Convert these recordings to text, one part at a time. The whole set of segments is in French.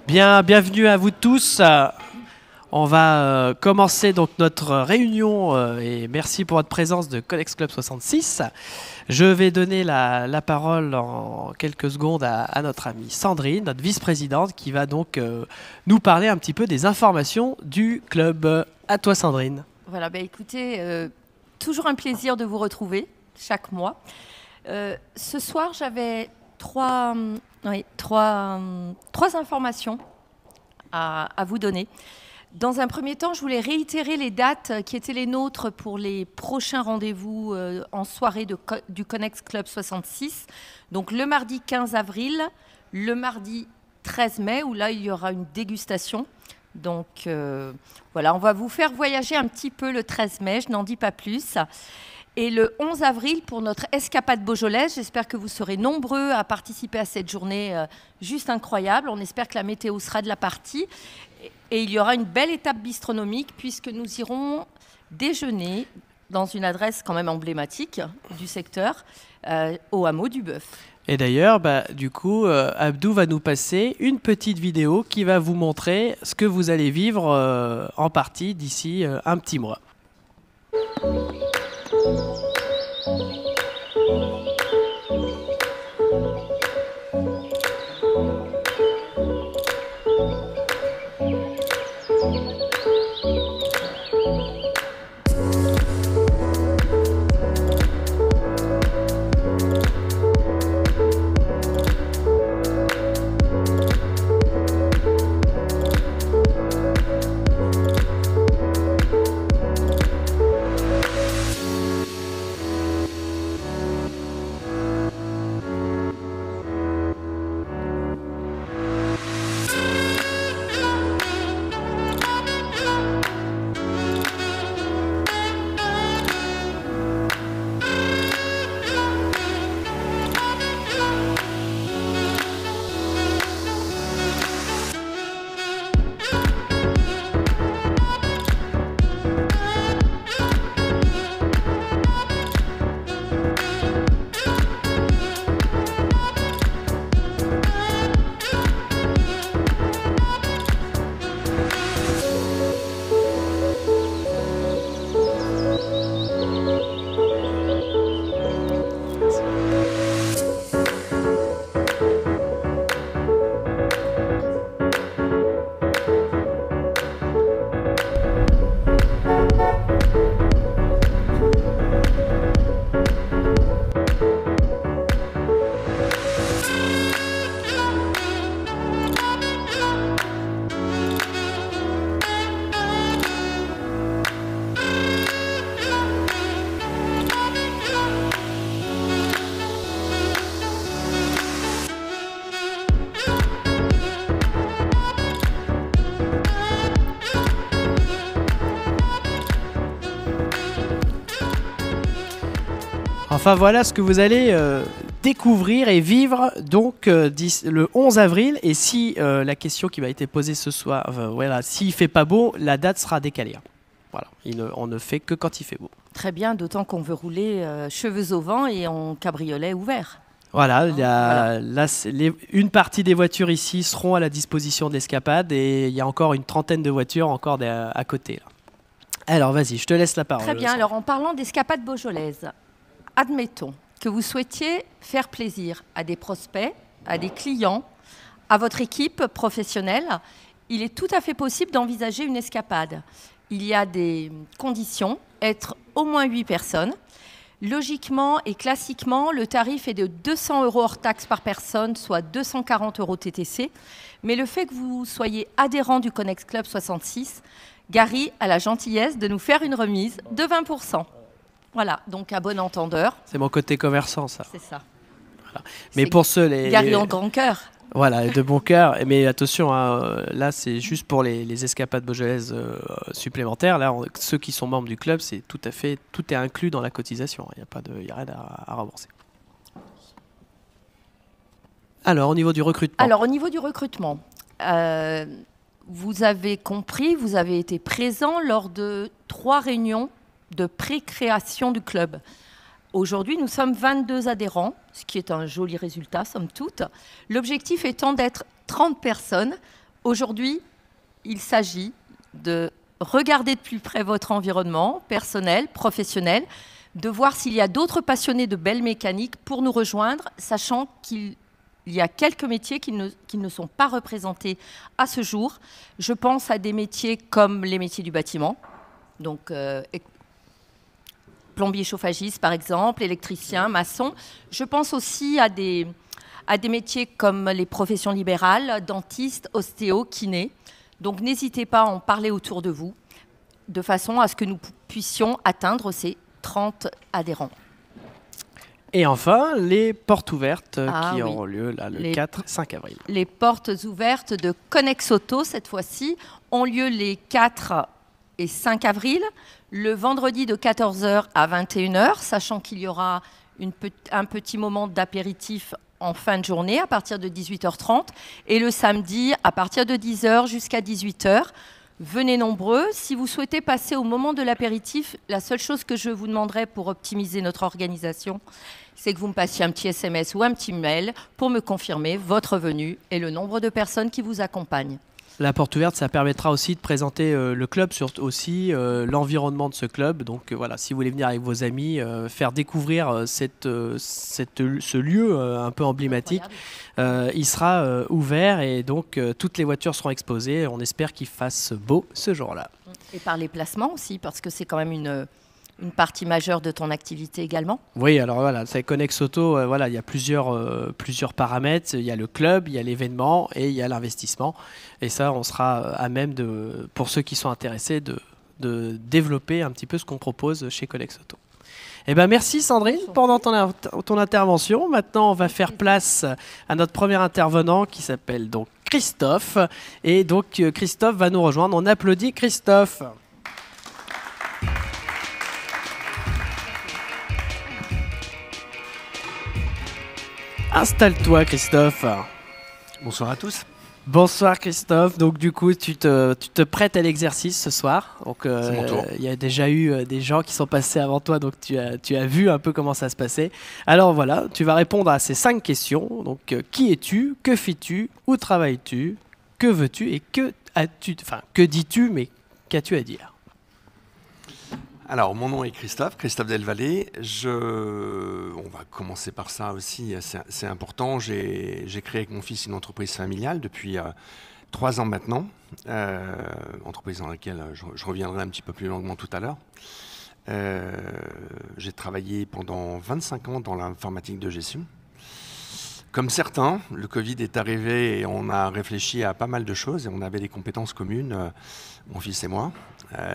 Bien, bienvenue à vous tous. On va commencer donc notre réunion et merci pour votre présence de Conex Club 66. Je vais donner la parole en quelques secondes à notre amie Sandrine, notre vice-présidente, qui va donc nous parler un petit peu des informations du club. À toi Sandrine. Voilà, écoutez, toujours un plaisir de vous retrouver chaque mois. Ce soir, j'avais trois informations à vous donner. Dans un premier temps, je voulais réitérer les dates qui étaient les nôtres pour les prochains rendez-vous en soirée du Conex Club 66. Donc le mardi 15 avril, le mardi 13 mai, où là, il y aura une dégustation. Donc voilà, on va vous faire voyager un petit peu le 13 mai, je n'en dis pas plus. Et le 11 avril, pour notre escapade beaujolaise, j'espère que vous serez nombreux à participer à cette journée juste incroyable. On espère que la météo sera de la partie. Et il y aura une belle étape bistronomique puisque nous irons déjeuner dans une adresse quand même emblématique du secteur, au hameau du Bœuf. Et d'ailleurs, du coup, Abdou va nous passer une petite vidéo qui va vous montrer ce que vous allez vivre en partie d'ici un petit mois. Enfin voilà ce que vous allez découvrir et vivre donc le 11 avril. Et si la question qui m'a été posée ce soir, voilà, s'il fait pas beau, la date sera décalée. Voilà, on ne fait que quand il fait beau. Très bien, d'autant qu'on veut rouler cheveux au vent et en cabriolet ouvert. Voilà, une partie des voitures ici seront à la disposition de l'escapade et il y a encore une trentaine de voitures encore à côté. Là. Alors vas-y, je te laisse la parole. Très bien, alors en parlant d'escapade beaujolaise, admettons que vous souhaitiez faire plaisir à des prospects, à des clients, à votre équipe professionnelle. Il est tout à fait possible d'envisager une escapade. Il y a des conditions, être au moins 8 personnes. Logiquement et classiquement, le tarif est de 200 € hors taxe par personne, soit 240 € TTC. Mais le fait que vous soyez adhérent du Conex Club 66, Gary a la gentillesse de nous faire une remise de 20%. Voilà, donc à bon entendeur. C'est mon côté commerçant, ça. C'est ça. Voilà. Mais pour ceux... Gary en grand cœur. Voilà, de bon cœur. Mais attention, hein, là, c'est juste pour les escapades beaujolaises supplémentaires. Là, ceux qui sont membres du club, c'est tout est inclus dans la cotisation. Il n'y a rien à rembourser. Alors, au niveau du recrutement. Vous avez compris, vous avez été présent lors de 3 réunions de pré-création du club. Aujourd'hui, nous sommes 22 adhérents, ce qui est un joli résultat, somme toute. L'objectif étant d'être 30 personnes Aujourd'hui, il s'agit de regarder de plus près votre environnement personnel, professionnel, de voir s'il y a d'autres passionnés de belles mécaniques pour nous rejoindre, sachant qu'il y a quelques métiers qui ne sont pas représentés à ce jour. Je pense à des métiers comme les métiers du bâtiment, donc plombier chauffagiste par exemple, électricien, maçon. Je pense aussi à des métiers comme les professions libérales, dentistes, ostéo, kinés. Donc n'hésitez pas à en parler autour de vous, de façon à ce que nous puissions atteindre ces 30 adhérents. Et enfin, les portes ouvertes qui oui. auront lieu là, le 4-5 avril. Les portes ouvertes de Connex Auto, cette fois-ci, ont lieu les 4 et 5 avril, le vendredi de 14h à 21h, sachant qu'il y aura un petit moment d'apéritif en fin de journée à partir de 18h30 et le samedi à partir de 10h jusqu'à 18h. Venez nombreux. Si vous souhaitez passer au moment de l'apéritif, la seule chose que je vous demanderai pour optimiser notre organisation, c'est que vous me passiez un petit SMS ou un petit mail pour me confirmer votre venue et le nombre de personnes qui vous accompagnent. La porte ouverte, ça permettra aussi de présenter le club, surtout aussi l'environnement de ce club. Donc voilà, si vous voulez venir avec vos amis, faire découvrir ce lieu un peu emblématique, il sera ouvert et donc toutes les voitures seront exposées. On espère qu'il fasse beau ce jour-là. Et par les placements aussi, parce que c'est quand même une partie majeure de ton activité également. Oui, alors voilà, c'est Connex Auto, voilà, il y a plusieurs paramètres. Il y a le club, il y a l'événement et il y a l'investissement. Et ça, on sera à même, pour ceux qui sont intéressés, de développer un petit peu ce qu'on propose chez Connex Auto. Eh ben, merci Sandrine pour ton intervention. Maintenant, on va faire place à notre premier intervenant qui s'appelle donc Christophe. Et donc, Christophe va nous rejoindre. On applaudit Christophe. Installe-toi Christophe. Bonsoir à tous. Bonsoir Christophe. Donc du coup tu te prêtes à l'exercice ce soir. Donc c'est mon tour. Il y a déjà eu des gens qui sont passés avant toi, donc tu as vu un peu comment ça se passait. Alors voilà, tu vas répondre à ces 5 questions. Donc qui es-tu, que fais-tu, où travailles-tu, que veux-tu et que dis-tu, mais qu'as-tu à dire? Alors, mon nom est Christophe Delvallée. On va commencer par ça aussi, c'est important. J'ai créé avec mon fils une entreprise familiale depuis 3 ans maintenant, entreprise dans laquelle je reviendrai un petit peu plus longuement tout à l'heure. J'ai travaillé pendant 25 ans dans l'informatique de gestion. Comme certains, le Covid est arrivé et on a réfléchi à pas mal de choses et on avait des compétences communes, mon fils et moi.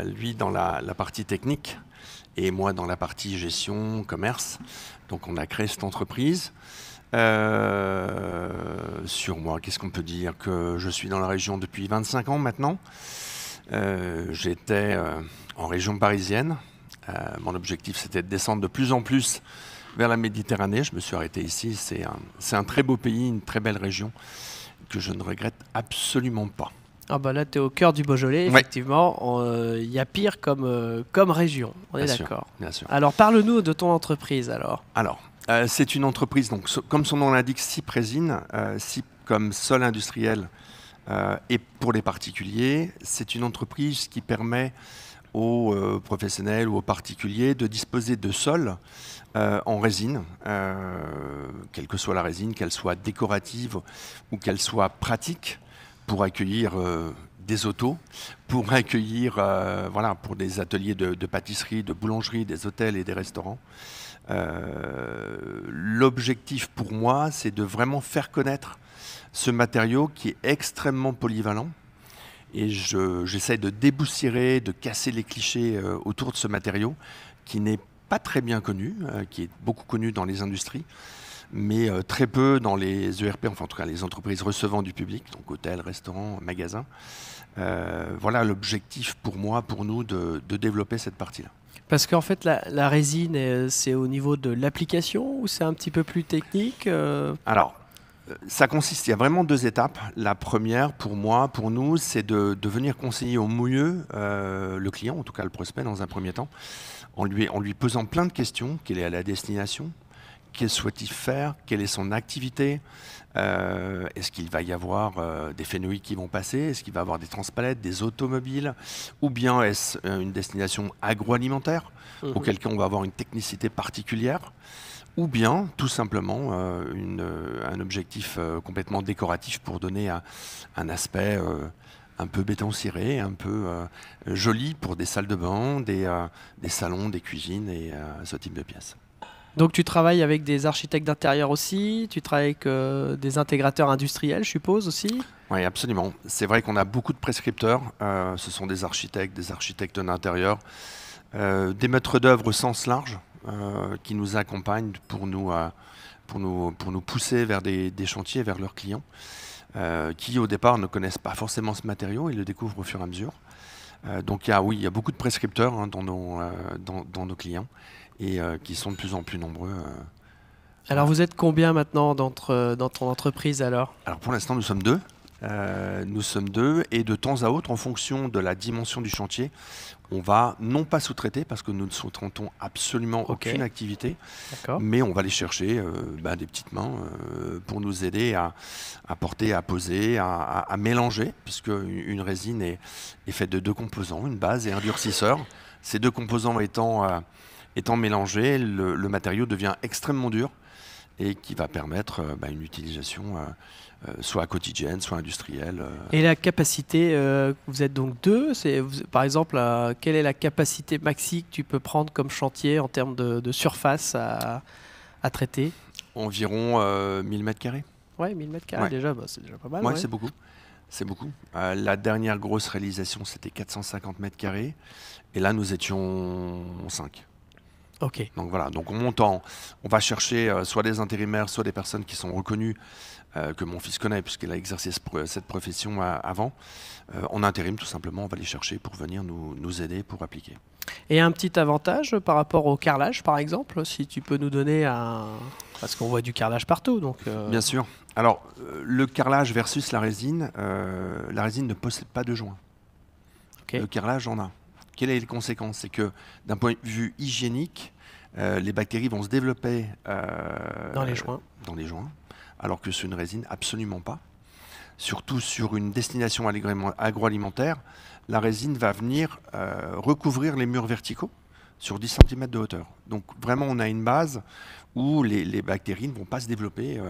Lui dans la partie technique et moi dans la partie gestion, commerce. Donc on a créé cette entreprise. Sur moi, qu'est-ce qu'on peut dire? Que je suis dans la région depuis 25 ans maintenant. J'étais en région parisienne. Mon objectif c'était de descendre de plus en plus vers la Méditerranée. Je me suis arrêté ici. C'est un très beau pays, une très belle région que je ne regrette absolument pas. Ah bah là, tu es au cœur du Beaujolais, effectivement. Il y a pire comme région, on est d'accord. Bien sûr. Alors, parle-nous de ton entreprise, alors. Alors, c'est une entreprise, donc, comme son nom l'indique, SIP Résine, SIP comme sol industriel et pour les particuliers. C'est une entreprise qui permet aux professionnels ou aux particuliers de disposer de sols en résine, quelle que soit la résine, qu'elle soit décorative ou qu'elle soit pratique, pour accueillir des autos, pour accueillir pour des ateliers de pâtisserie, de boulangerie, des hôtels et des restaurants. L'objectif pour moi, c'est de vraiment faire connaître ce matériau qui est extrêmement polyvalent. Et j'essaie de déboussiérer, de casser les clichés autour de ce matériau qui n'est pas très bien connu, qui est beaucoup connu dans les industries, mais très peu dans les ERP, enfin en tout cas les entreprises recevant du public, donc hôtels, restaurants, magasins. Voilà l'objectif pour moi, pour nous, de développer cette partie-là. Parce qu'en fait, la résine, c'est au niveau de l'application ou c'est un petit peu plus technique Alors, ça consiste, il y a vraiment 2 étapes. La première, pour moi, pour nous, c'est de venir conseiller au mieux le client, en tout cas le prospect dans un premier temps, en lui posant plein de questions. Quelle est la destination ? que souhaite-t-il faire, quelle est son activité, est-ce qu'il va y avoir des fénoïques qui vont passer, est-ce qu'il va y avoir des transpalettes, des automobiles, ou bien est-ce une destination agroalimentaire, auquel cas on va avoir une technicité particulière, ou bien tout simplement un objectif complètement décoratif pour donner un aspect un peu béton ciré, un peu joli pour des salles de bain, des salons, des cuisines et ce type de pièces. Donc tu travailles avec des architectes d'intérieur aussi, tu travailles avec des intégrateurs industriels, je suppose aussi. Oui, absolument. C'est vrai qu'on a beaucoup de prescripteurs. Ce sont des architectes d'intérieur, des maîtres d'œuvre au sens large qui nous accompagnent pour nous pousser vers des chantiers, vers leurs clients, qui au départ ne connaissent pas forcément ce matériau, ils le découvrent au fur et à mesure. Donc il y a beaucoup de prescripteurs dans nos clients et qui sont de plus en plus nombreux. Alors vous êtes combien maintenant dans ton entreprise alors? Alors pour l'instant nous sommes deux. Et de temps à autre, en fonction de la dimension du chantier, on va non pas sous-traiter parce que nous ne sous-traitons absolument aucune activité, mais on va aller chercher des petites mains pour nous aider à porter, à poser, à mélanger, puisque une résine est faite de deux composants, une base et un durcisseur. Ces deux composants étant mélangés, le matériau devient extrêmement dur et qui va permettre une utilisation soit quotidienne, soit industrielle. Et la capacité, vous êtes donc deux, par exemple, quelle est la capacité maxi que tu peux prendre comme chantier en termes de surface à traiter? Environ 1000 m². Oui, 1000 m², déjà, c'est déjà pas mal. Ouais, c'est beaucoup. C'est beaucoup. La dernière grosse réalisation, c'était 450 m². Et là, nous étions 5. Ok. Donc voilà, donc on va chercher soit des intérimaires, soit des personnes qui sont reconnues, que mon fils connaît puisqu'il a exercé cette profession avant. En intérim, tout simplement, on va les chercher pour venir nous aider pour appliquer. Et un petit avantage par rapport au carrelage, par exemple, si tu peux nous donner parce qu'on voit du carrelage partout. Donc Bien sûr. Alors, le carrelage versus la résine ne possède pas de joint. Okay. Le carrelage en a. Quelles sont les conséquences? C'est que d'un point de vue hygiénique, les bactéries vont se développer dans les joints, alors que sur une résine, absolument pas. Surtout sur une destination agroalimentaire, la résine va venir recouvrir les murs verticaux sur 10 cm de hauteur. Donc vraiment, on a une base où les bactéries ne vont pas se développer,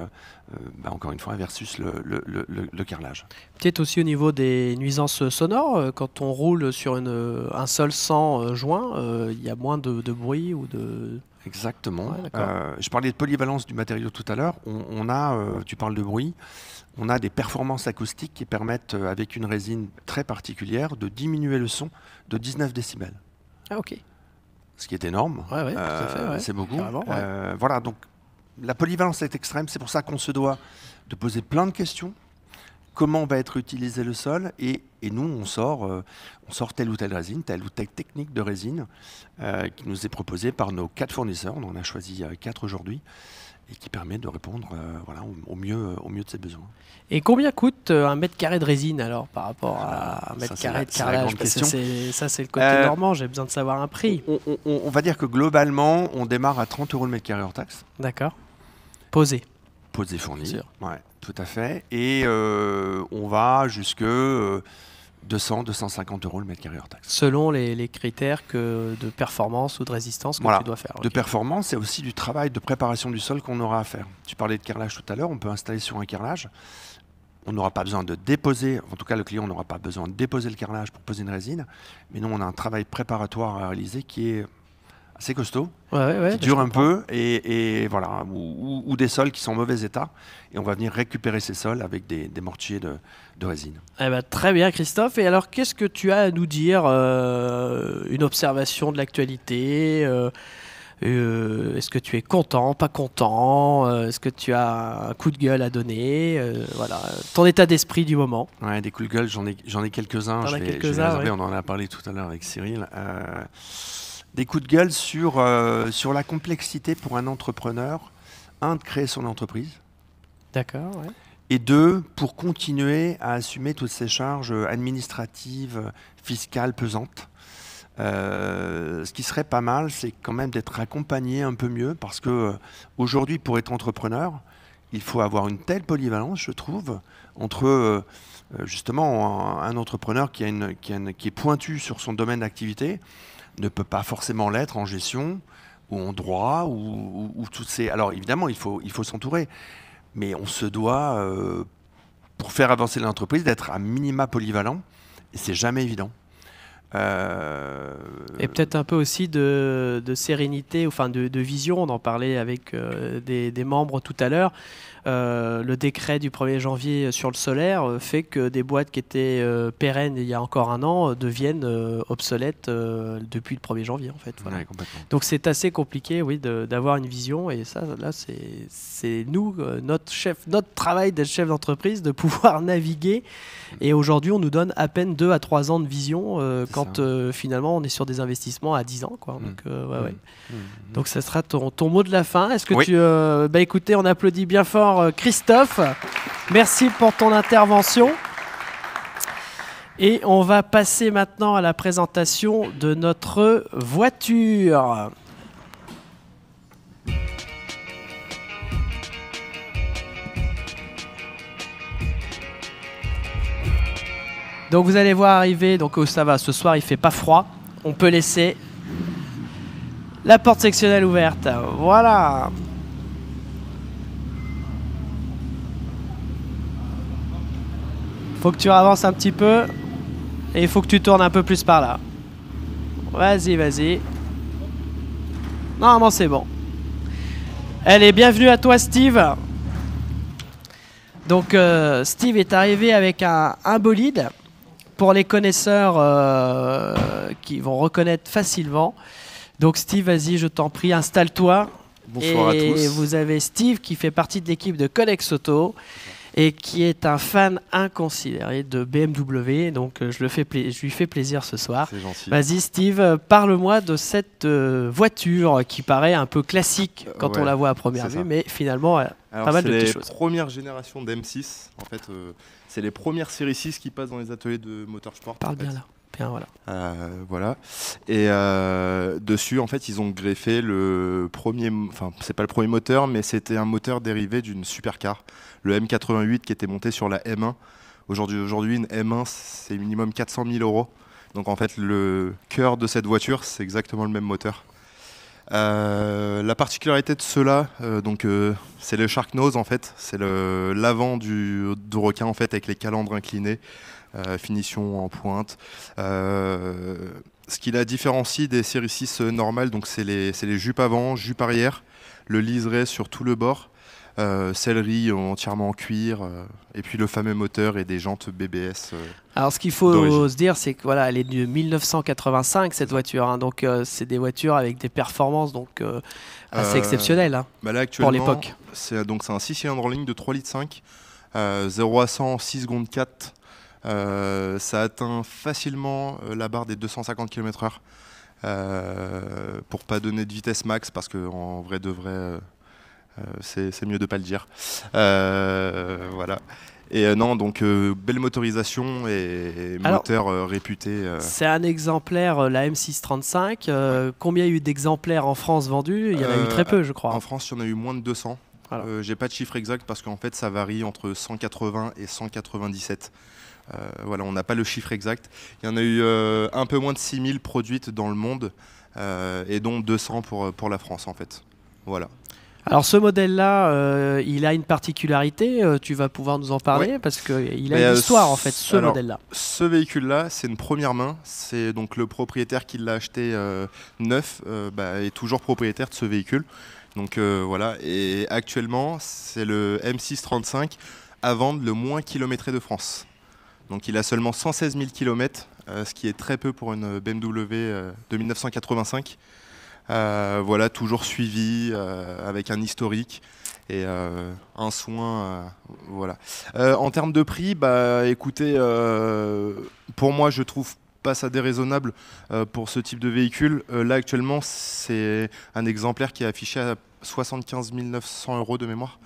encore une fois, versus le carrelage. Peut-être aussi au niveau des nuisances sonores, quand on roule sur un sol sans joint, il y a moins de bruit ou de... Exactement. Ouais, je parlais de polyvalence du matériau tout à l'heure. Tu parles de bruit, on a des performances acoustiques qui permettent, avec une résine très particulière, de diminuer le son de 19 décibels. Ah ok. Ce qui est énorme, tout à fait, c'est beaucoup. Voilà, donc la polyvalence est extrême, c'est pour ça qu'on se doit de poser plein de questions. Comment va être utilisé le sol et nous, on sort telle ou telle résine, telle ou telle technique de résine qui nous est proposée par nos 4 fournisseurs. On en a choisi 4 aujourd'hui et qui permet de répondre au mieux de ses besoins. Et combien coûte un mètre carré de résine alors par rapport à un mètre carré de carrelage? Ça, c'est le côté normand, j'ai besoin de savoir un prix. On va dire que globalement, on démarre à 30 € le mètre carré hors taxe. D'accord. Posé fourni. Ouais, tout à fait. Et on va jusque 200-250 € le mètre carré hors taxe. Selon les critères de performance ou de résistance que tu dois faire. De performance, c'est aussi du travail de préparation du sol qu'on aura à faire. Tu parlais de carrelage tout à l'heure, on peut installer sur un carrelage. On n'aura pas besoin de déposer, en tout cas le client n'aura pas besoin de déposer le carrelage pour poser une résine. Mais nous, on a un travail préparatoire à réaliser qui est assez costaud, qui dure un peu, et voilà, ou des sols qui sont en mauvais état, et on va venir récupérer ces sols avec des mortiers de résine. Eh ben, très bien Christophe, et alors qu'est-ce que tu as à nous dire, une observation de l'actualité, est-ce que tu es content, pas content, est-ce que tu as un coup de gueule à donner, voilà, ton état d'esprit du moment? Ouais, des coups de gueule, j'en ai quelques-uns, je vais on en a parlé tout à l'heure avec Cyril. Des coups de gueule sur la complexité pour un entrepreneur, de créer son entreprise. D'accord, ouais. Et 2, pour continuer à assumer toutes ces charges administratives, fiscales pesantes. Ce qui serait pas mal, c'est quand même d'être accompagné un peu mieux, parce que aujourd'hui, pour être entrepreneur, il faut avoir une telle polyvalence, je trouve, entre justement un entrepreneur qui est pointu sur son domaine d'activité, ne peut pas forcément l'être en gestion ou en droit ou toutes ces. Alors évidemment, il faut s'entourer, mais on se doit, pour faire avancer l'entreprise, d'être à minima polyvalent, et c'est jamais évident. Et peut-être un peu aussi de sérénité, enfin de vision. On en parlait avec des membres tout à l'heure. Le décret du 1er janvier sur le solaire fait que des boîtes qui étaient pérennes il y a encore un an deviennent obsolètes depuis le 1er janvier en fait. Voilà. Ouais, Donc c'est assez compliqué, oui, d'avoir une vision, et ça, là, c'est nous, notre travail d'être chef d'entreprise, de pouvoir naviguer. Et aujourd'hui, on nous donne à peine 2 à 3 ans de vision quand finalement on est sur des investissements à 10 ans, quoi. Donc, ouais. Donc ça sera ton mot de la fin. Est-ce que tu... écoutez, on applaudit bien fort Christophe. Merci pour ton intervention. Et on va passer maintenant à la présentation de notre voiture. Donc vous allez voir arriver, donc ça va, ce soir il fait pas froid, on peut laisser la porte sectionnelle ouverte, voilà. Faut que tu avances un petit peu et il faut que tu tournes un peu plus par là. Vas-y, vas-y. Normalement c'est bon. Allez, bienvenue à toi Steve. Donc Steve est arrivé avec un bolide. Pour les connaisseurs qui vont reconnaître facilement. Donc Steve, vas-y, je t'en prie, installe-toi. Bonsoir à tous. Et vous avez Steve qui fait partie de l'équipe de Connex Auto et qui est un fan inconsidéré de BMW. Donc je lui fais plaisir ce soir. C'est gentil. Vas-y Steve, parle-moi de cette voiture qui paraît un peu classique quand on la voit à première vue, mais finalement pas mal de petites choses. C'est les premières générations d'M6. En fait, c'est les premières séries 6 qui passent dans les ateliers de motorsport. Parle bien là. Bien, voilà. Voilà. Et dessus, en fait, ils ont greffé le premier. Enfin, c'est pas le premier moteur, mais c'était un moteur dérivé d'une supercar, le M88 qui était monté sur la M1. Aujourd'hui, une M1, c'est minimum 400 000 €. Donc, en fait, le cœur de cette voiture, c'est exactement le même moteur. La particularité de ceux-là, c'est le Shark Nose en fait, c'est l'avant du requin en fait avec les calandres inclinés, finition en pointe. Ce qui la différencie des séries 6 normales, donc c'est les jupes avant, jupes arrière, le liseré sur tout le bord, sellerie entièrement en cuir, et puis le fameux moteur et des jantes BBS. Alors ce qu'il faut se dire, c'est que voilà, elle est de 1985 cette voiture, hein, donc c'est des voitures avec des performances donc assez exceptionnelles hein, là, pour l'époque. C'est un 6 cylindres en ligne de 3,5 litres, 0 à 100 en 6 secondes 4. Ça atteint facilement la barre des 250 km/h pour pas donner de vitesse max parce qu'en vrai de vrai c'est mieux de pas le dire. Voilà. Et non, donc belle motorisation et moteur réputé. C'est un exemplaire, la M635. Combien il y a eu d'exemplaires en France vendus? Il y en a eu très peu, je crois. En France, il y en a eu moins de 200. Voilà. J'ai pas de chiffre exact parce qu'en fait, ça varie entre 180 et 197. Voilà, on n'a pas le chiffre exact. Il y en a eu un peu moins de 6000 produites dans le monde et dont 200 pour la France en fait. Voilà. Alors ce modèle-là, il a une particularité, tu vas pouvoir nous en parler parce qu'il a une histoire en fait, ce modèle-là. Ce véhicule-là, c'est une première main, c'est donc le propriétaire qui l'a acheté neuf est toujours propriétaire de ce véhicule. Donc voilà, et actuellement, c'est le M635 à vendre le moins kilométré de France. Donc il a seulement 116 000 km, ce qui est très peu pour une BMW de 1985. Voilà, toujours suivi avec un historique et un soin. Voilà. En termes de prix, écoutez, pour moi, je trouve pas ça déraisonnable pour ce type de véhicule. Là, actuellement, c'est un exemplaire qui est affiché à 75 900 € de mémoire.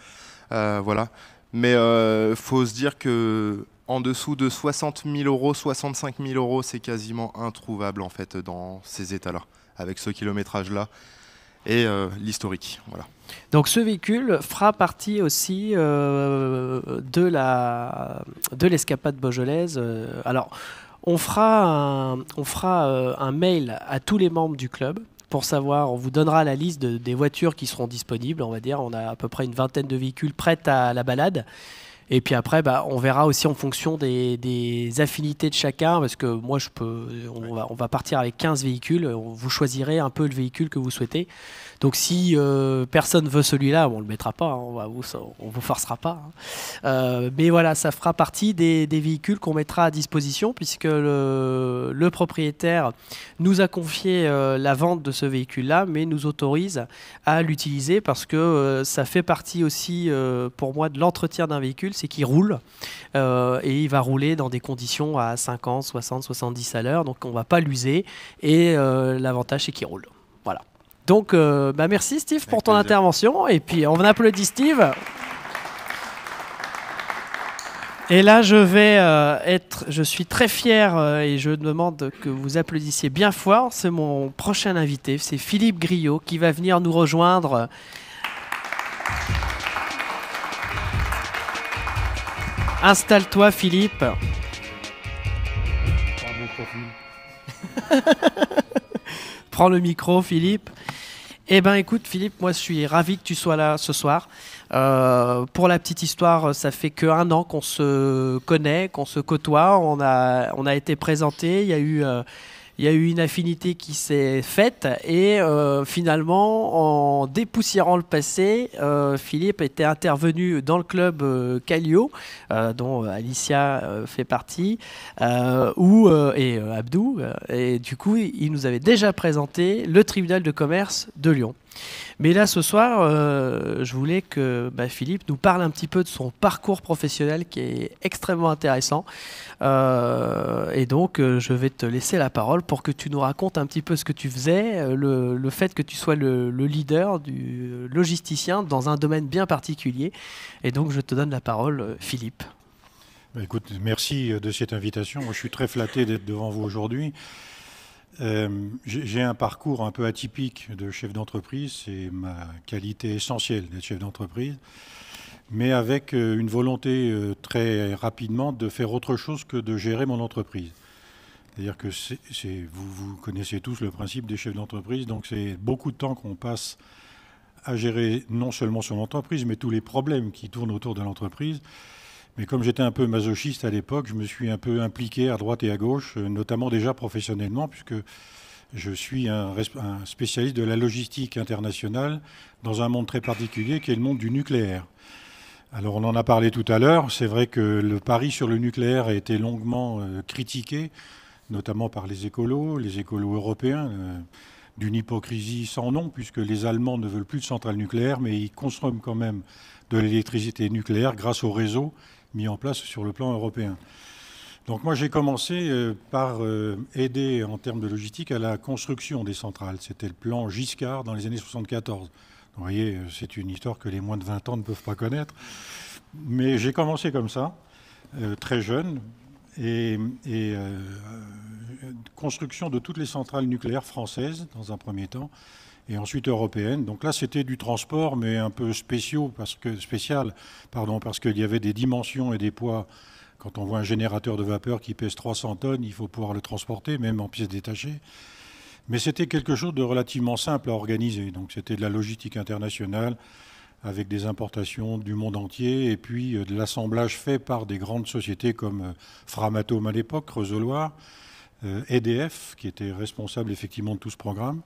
Voilà. Mais faut se dire que En dessous de 60 000 euros, 65 000 euros, c'est quasiment introuvable en fait dans ces états-là, avec ce kilométrage-là et l'historique. Voilà. Donc ce véhicule fera partie aussi de l'escapade beaujolaise. Alors on fera un mail à tous les membres du club pour savoir, on vous donnera la liste des voitures qui seront disponibles, on va dire. On a à peu près une vingtaine de véhicules prêts à la balade. Et puis après, on verra aussi en fonction des affinités de chacun, parce que moi, on va partir avec 15 véhicules. Vous choisirez un peu le véhicule que vous souhaitez. Donc si personne veut celui-là, on ne le mettra pas, hein, on vous forcera pas. Hein. Mais voilà, ça fera partie des véhicules qu'on mettra à disposition, puisque le propriétaire nous a confié la vente de ce véhicule-là, mais nous autorise à l'utiliser parce que ça fait partie aussi pour moi de l'entretien d'un véhicule, c'est qu'il roule et il va rouler dans des conditions à 50, 60, 70 à l'heure, donc on ne va pas l'user et l'avantage c'est qu'il roule. Voilà. Donc merci Steve pour ton intervention et puis on applaudit Steve. Et là, je suis très fier et je demande que vous applaudissiez bien fort. C'est mon prochain invité, c'est Philippe Griot qui va venir nous rejoindre. Installe-toi, Philippe. Prends le micro, Philippe. Eh bien, écoute, Philippe, moi, je suis ravi que tu sois là ce soir. Pour la petite histoire, ça fait qu'1 an qu'on se connaît, qu'on se côtoie. On a été présentés. Il y a eu une affinité qui s'est faite et finalement, en dépoussiérant le passé, Philippe était intervenu dans le club Kallio, dont Alicia fait partie, et Abdou. Et du coup, il nous avait déjà présenté le tribunal de commerce de Lyon. Mais là, ce soir, je voulais que Philippe nous parle un petit peu de son parcours professionnel qui est extrêmement intéressant. Et donc, je vais te laisser la parole pour que tu nous racontes un petit peu ce que tu faisais, le fait que tu sois le leader du logisticien dans un domaine bien particulier. Et donc, je te donne la parole, Philippe. Écoute, merci de cette invitation. Moi, je suis très flatté d'être devant vous aujourd'hui. J'ai un parcours un peu atypique de chef d'entreprise, c'est ma qualité essentielle d'être chef d'entreprise, mais avec une volonté très rapidement de faire autre chose que de gérer mon entreprise. C'est-à-dire que vous connaissez tous le principe des chefs d'entreprise, donc c'est beaucoup de temps qu'on passe à gérer non seulement son entreprise, mais tous les problèmes qui tournent autour de l'entreprise. Mais comme j'étais un peu masochiste à l'époque, je me suis un peu impliqué à droite et à gauche, notamment déjà professionnellement, puisque je suis un spécialiste de la logistique internationale dans un monde très particulier qui est le monde du nucléaire. Alors on en a parlé tout à l'heure, c'est vrai que le pari sur le nucléaire a été longuement critiqué, notamment par les écolos européens, d'une hypocrisie sans nom, puisque les Allemands ne veulent plus de centrales nucléaires, mais ils consomment quand même de l'électricité nucléaire grâce au réseau mis en place sur le plan européen. Donc moi j'ai commencé par aider en termes de logistique à la construction des centrales. C'était le plan Giscard dans les années 74. Donc, vous voyez, c'est une histoire que les moins de 20 ans ne peuvent pas connaître. Mais j'ai commencé comme ça, très jeune, et construction de toutes les centrales nucléaires françaises dans un premier temps, et ensuite européenne. Donc là, c'était du transport, mais un peu spécial, parce qu'il y avait des dimensions et des poids. Quand on voit un générateur de vapeur qui pèse 300 tonnes, il faut pouvoir le transporter, même en pièces détachées. Mais c'était quelque chose de relativement simple à organiser. Donc c'était de la logistique internationale, avec des importations du monde entier, et puis de l'assemblage fait par des grandes sociétés comme Framatome à l'époque, Creusot-Loire, EDF, qui était responsable effectivement de tout ce programme.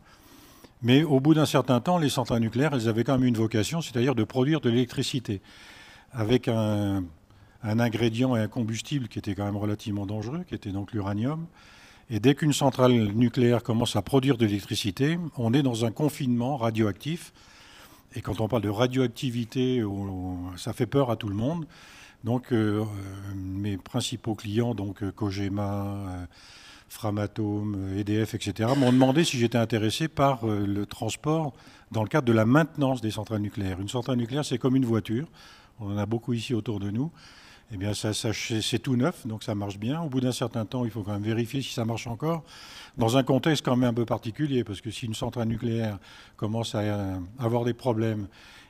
Mais au bout d'un certain temps, les centrales nucléaires, elles avaient quand même une vocation, c'est-à-dire de produire de l'électricité, avec un ingrédient et un combustible qui était quand même relativement dangereux, qui était donc l'uranium. Et dès qu'une centrale nucléaire commence à produire de l'électricité, on est dans un confinement radioactif. Et quand on parle de radioactivité, ça fait peur à tout le monde. Donc mes principaux clients, donc Cogema, Framatome, EDF, etc., m'ont demandé si j'étais intéressé par le transport dans le cadre de la maintenance des centrales nucléaires. Une centrale nucléaire, c'est comme une voiture. On en a beaucoup ici autour de nous. Eh bien, c'est tout neuf, donc ça marche bien. Au bout d'un certain temps, il faut quand même vérifier si ça marche encore, dans un contexte quand même un peu particulier, parce que si une centrale nucléaire commence à avoir des problèmes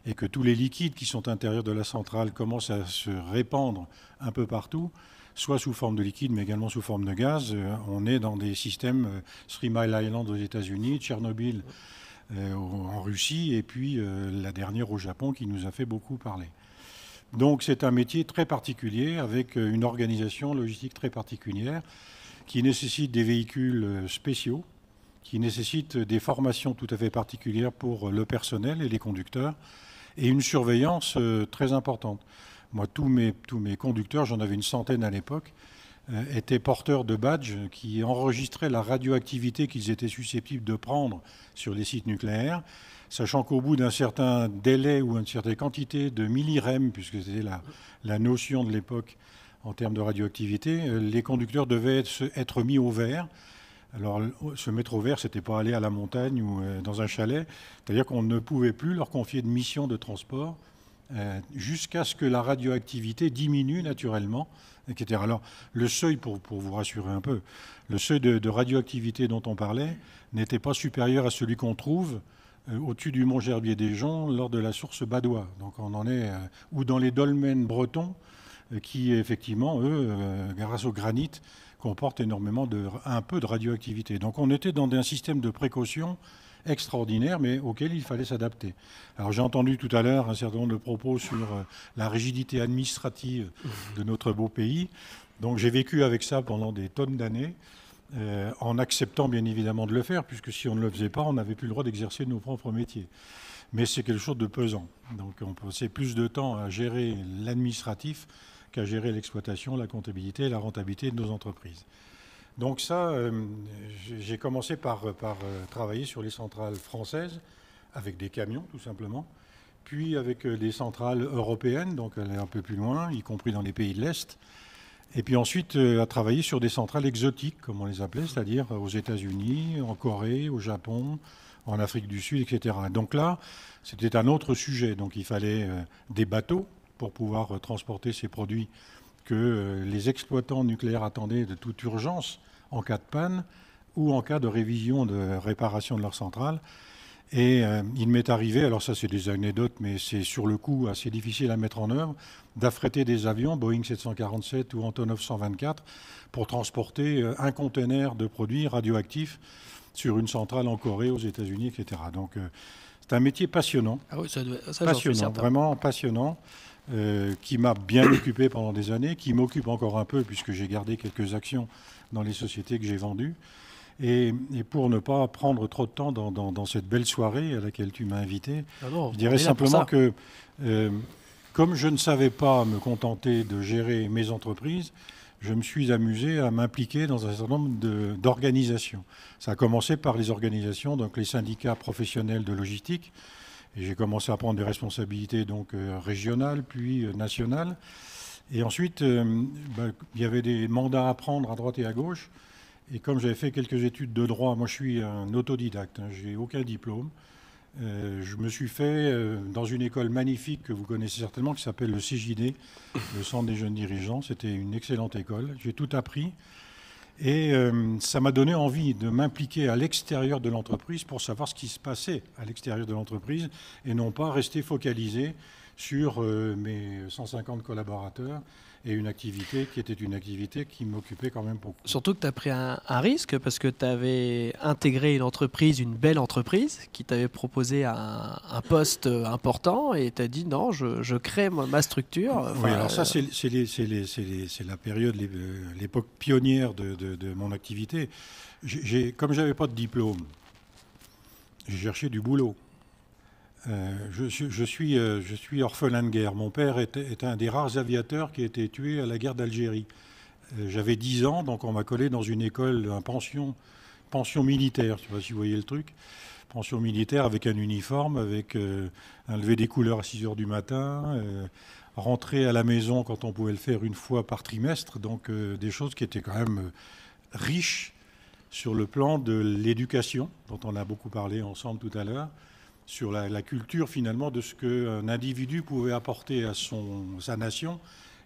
et que tous les liquides qui sont à l'intérieur de la centrale commencent à se répandre un peu partout, soit sous forme de liquide, mais également sous forme de gaz, on est dans des systèmes Three Mile Island aux États-Unis, Tchernobyl en Russie, et puis la dernière au Japon qui nous a fait beaucoup parler. Donc c'est un métier très particulier, avec une organisation logistique très particulière, qui nécessite des véhicules spéciaux, qui nécessite des formations tout à fait particulières pour le personnel et les conducteurs, et une surveillance très importante. Moi, tous mes conducteurs, j'en avais une centaine à l'époque, étaient porteurs de badges qui enregistraient la radioactivité qu'ils étaient susceptibles de prendre sur les sites nucléaires, sachant qu'au bout d'un certain délai ou une certaine quantité de millirem, puisque c'était la notion de l'époque en termes de radioactivité, les conducteurs devaient être mis au vert. Alors, se mettre au vert, ce n'était pas aller à la montagne ou dans un chalet, c'est-à-dire qu'on ne pouvait plus leur confier de mission de transport jusqu'à ce que la radioactivité diminue naturellement, etc. Alors, le seuil, pour vous rassurer un peu, le seuil de radioactivité dont on parlait n'était pas supérieur à celui qu'on trouve au-dessus du mont Gerbier-des-Joncs lors de la source Badois. Donc on en est, ou dans les dolmens bretons, qui effectivement, eux, grâce au granit, comportent énormément un peu de radioactivité. Donc on était dans un système de précaution extraordinaire, mais auquel il fallait s'adapter. Alors j'ai entendu tout à l'heure un certain nombre de propos sur la rigidité administrative de notre beau pays. Donc j'ai vécu avec ça pendant des tonnes d'années, en acceptant bien évidemment de le faire, puisque si on ne le faisait pas, on n'avait plus le droit d'exercer nos propres métiers. Mais c'est quelque chose de pesant. Donc on passait plus de temps à gérer l'administratif qu'à gérer l'exploitation, la comptabilité et la rentabilité de nos entreprises. Donc ça, j'ai commencé par travailler sur les centrales françaises, avec des camions tout simplement, puis avec des centrales européennes, donc aller un peu plus loin, y compris dans les pays de l'Est, et puis ensuite à travailler sur des centrales exotiques, comme on les appelait, c'est-à-dire aux États-Unis, en Corée, au Japon, en Afrique du Sud, etc. Donc là, c'était un autre sujet, donc il fallait des bateaux pour pouvoir transporter ces produits que les exploitants nucléaires attendaient de toute urgence en cas de panne ou en cas de révision de réparation de leur centrale. Et il m'est arrivé, alors ça c'est des anecdotes, mais c'est sur le coup assez difficile à mettre en œuvre, d'affréter des avions Boeing 747 ou Antonov 124 pour transporter un conteneur de produits radioactifs sur une centrale en Corée, aux États-Unis, etc. Donc c'est un métier passionnant, Ah oui, ça passionnant, vraiment passionnant. Qui m'a bien occupé pendant des années, qui m'occupe encore un peu puisque j'ai gardé quelques actions dans les sociétés que j'ai vendues. Et pour ne pas prendre trop de temps dans cette belle soirée à laquelle tu m'as invité, je dirais simplement que comme je ne savais pas me contenter de gérer mes entreprises, je me suis amusé à m'impliquer dans un certain nombre d'organisations. Ça a commencé par les organisations, donc les syndicats professionnels de logistique. Et j'ai commencé à prendre des responsabilités donc, régionales, puis nationales. Et ensuite, il y avait des mandats à prendre à droite et à gauche. Et comme j'avais fait quelques études de droit, moi je suis un autodidacte, hein, je n'ai aucun diplôme. Je me suis fait dans une école magnifique que vous connaissez certainement, qui s'appelle le CJD, le Centre des jeunes dirigeants. C'était une excellente école. J'ai tout appris. Et ça m'a donné envie de m'impliquer à l'extérieur de l'entreprise pour savoir ce qui se passait à l'extérieur de l'entreprise et non pas rester focalisé sur mes 150 collaborateurs et une activité qui était une activité qui m'occupait quand même beaucoup. Surtout que tu as pris un risque parce que tu avais intégré une entreprise, une belle entreprise, qui t'avait proposé un poste important et tu as dit non, je crée ma structure. Enfin, oui, alors ça c'est la période, l'époque pionnière de mon activité. Comme je n'avais pas de diplôme, j'ai cherché du boulot. Je suis orphelin de guerre. Mon père était un des rares aviateurs qui a été tué à la guerre d'Algérie. J'avais 10 ans, donc on m'a collé dans une école, pension militaire, je ne sais pas si vous voyez le truc. Pension militaire avec un uniforme, avec un lever des couleurs à 6 heures du matin, rentrer à la maison quand on pouvait le faire une fois par trimestre, donc des choses qui étaient quand même riches sur le plan de l'éducation, dont on a beaucoup parlé ensemble tout à l'heure, sur la culture finalement de ce qu'un individu pouvait apporter à sa nation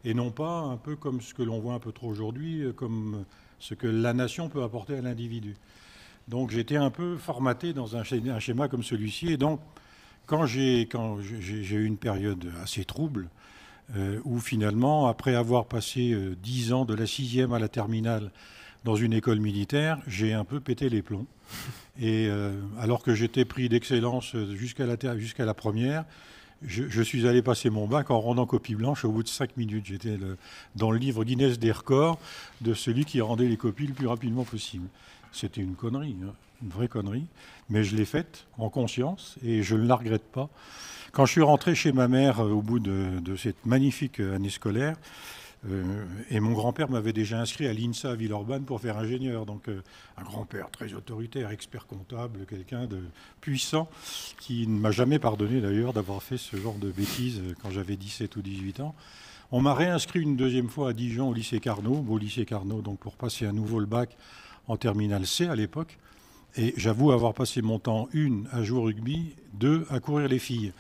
et non pas un peu comme ce que l'on voit un peu trop aujourd'hui, comme ce que la nation peut apporter à l'individu. Donc j'étais un peu formaté dans un schéma comme celui-ci, et donc quand j'ai eu une période assez trouble, où finalement, après avoir passé 10 ans de la 6e à la terminale dans une école militaire, j'ai un peu pété les plombs. Et alors que j'étais pris d'excellence jusqu'à la première, je suis allé passer mon bac en rendant copie blanche au bout de 5 minutes. J'étais dans le livre Guinness des records de celui qui rendait les copies le plus rapidement possible. C'était une connerie, hein, une vraie connerie, mais je l'ai faite en conscience et je ne la regrette pas. Quand je suis rentré chez ma mère au bout de cette magnifique année scolaire, et mon grand-père m'avait déjà inscrit à l'INSA à Villeurbanne pour faire ingénieur. Donc un grand-père très autoritaire, expert comptable, quelqu'un de puissant, qui ne m'a jamais pardonné d'ailleurs d'avoir fait ce genre de bêtises quand j'avais 17 ou 18 ans. On m'a réinscrit une deuxième fois à Dijon au lycée Carnot, beau lycée Carnot, donc pour passer à nouveau le bac en terminale C à l'époque. Et j'avoue avoir passé mon temps, 1, à jouer au rugby, 2, à courir les filles.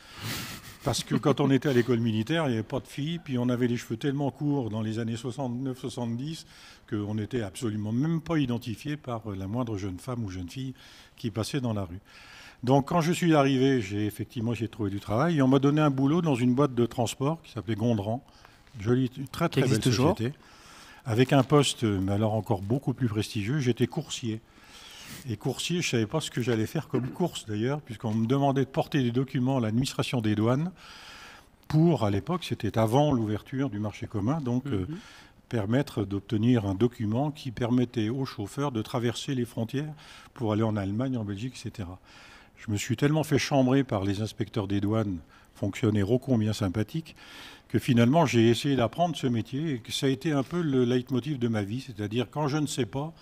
Parce que quand on était à l'école militaire, il n'y avait pas de filles, puis on avait les cheveux tellement courts dans les années 69-70 qu'on n'était absolument même pas identifié par la moindre jeune femme ou jeune fille qui passait dans la rue. Donc quand je suis arrivé, j'ai trouvé du travail, et on m'a donné un boulot dans une boîte de transport qui s'appelait Gondran, jolie, très très belle société, avec un poste, mais alors encore beaucoup plus prestigieux, j'étais coursier. Et coursier, je ne savais pas ce que j'allais faire comme course d'ailleurs, puisqu'on me demandait de porter des documents à l'administration des douanes pour, à l'époque, c'était avant l'ouverture du marché commun, donc permettre d'obtenir un document qui permettait aux chauffeurs de traverser les frontières pour aller en Allemagne, en Belgique, etc. Je me suis tellement fait chambrer par les inspecteurs des douanes, fonctionnaires ô combien sympathiques, que finalement j'ai essayé d'apprendre ce métier et que ça a été un peu le leitmotiv de ma vie, c'est-à-dire quand je ne sais pas,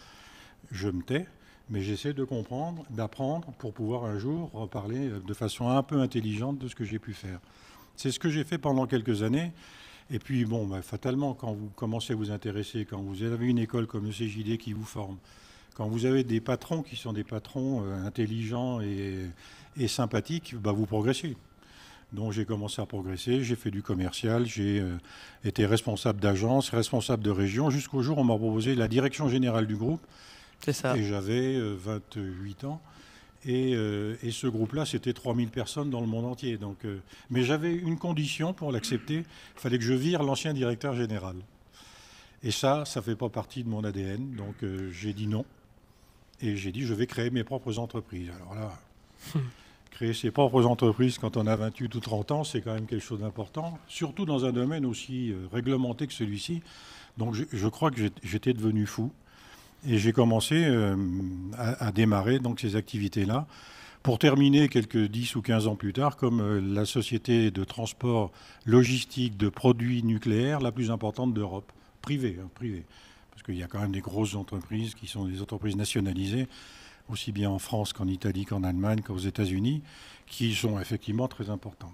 je me tais, mais j'essaie de comprendre, d'apprendre pour pouvoir un jour reparler de façon un peu intelligente de ce que j'ai pu faire. C'est ce que j'ai fait pendant quelques années. Et puis, bon, fatalement, quand vous commencez à vous intéresser, quand vous avez une école comme le CJD qui vous forme, quand vous avez des patrons qui sont des patrons intelligents et sympathiques, vous progressez. Donc j'ai commencé à progresser, j'ai fait du commercial, j'ai été responsable d'agence, responsable de région, jusqu'au jour où on m'a proposé la direction générale du groupe. C'est ça. Et j'avais 28 ans. Et ce groupe-là, c'était 3000 personnes dans le monde entier. Donc, mais j'avais une condition pour l'accepter. Il fallait que je vire l'ancien directeur général. Et ça ne fait pas partie de mon ADN. Donc j'ai dit non. Et j'ai dit, je vais créer mes propres entreprises. Alors là, créer ses propres entreprises quand on a 28 ou 30 ans, c'est quand même quelque chose d'important. Surtout dans un domaine aussi réglementé que celui-ci. Donc je crois que j'étais devenu fou. Et j'ai commencé à démarrer donc, ces activités-là pour terminer quelques 10 ou 15 ans plus tard comme la société de transport logistique de produits nucléaires la plus importante d'Europe, privée, privée. Parce qu'il y a quand même des grosses entreprises qui sont des entreprises nationalisées, aussi bien en France qu'en Italie, qu'en Allemagne, qu'aux États-Unis, qui sont effectivement très importantes.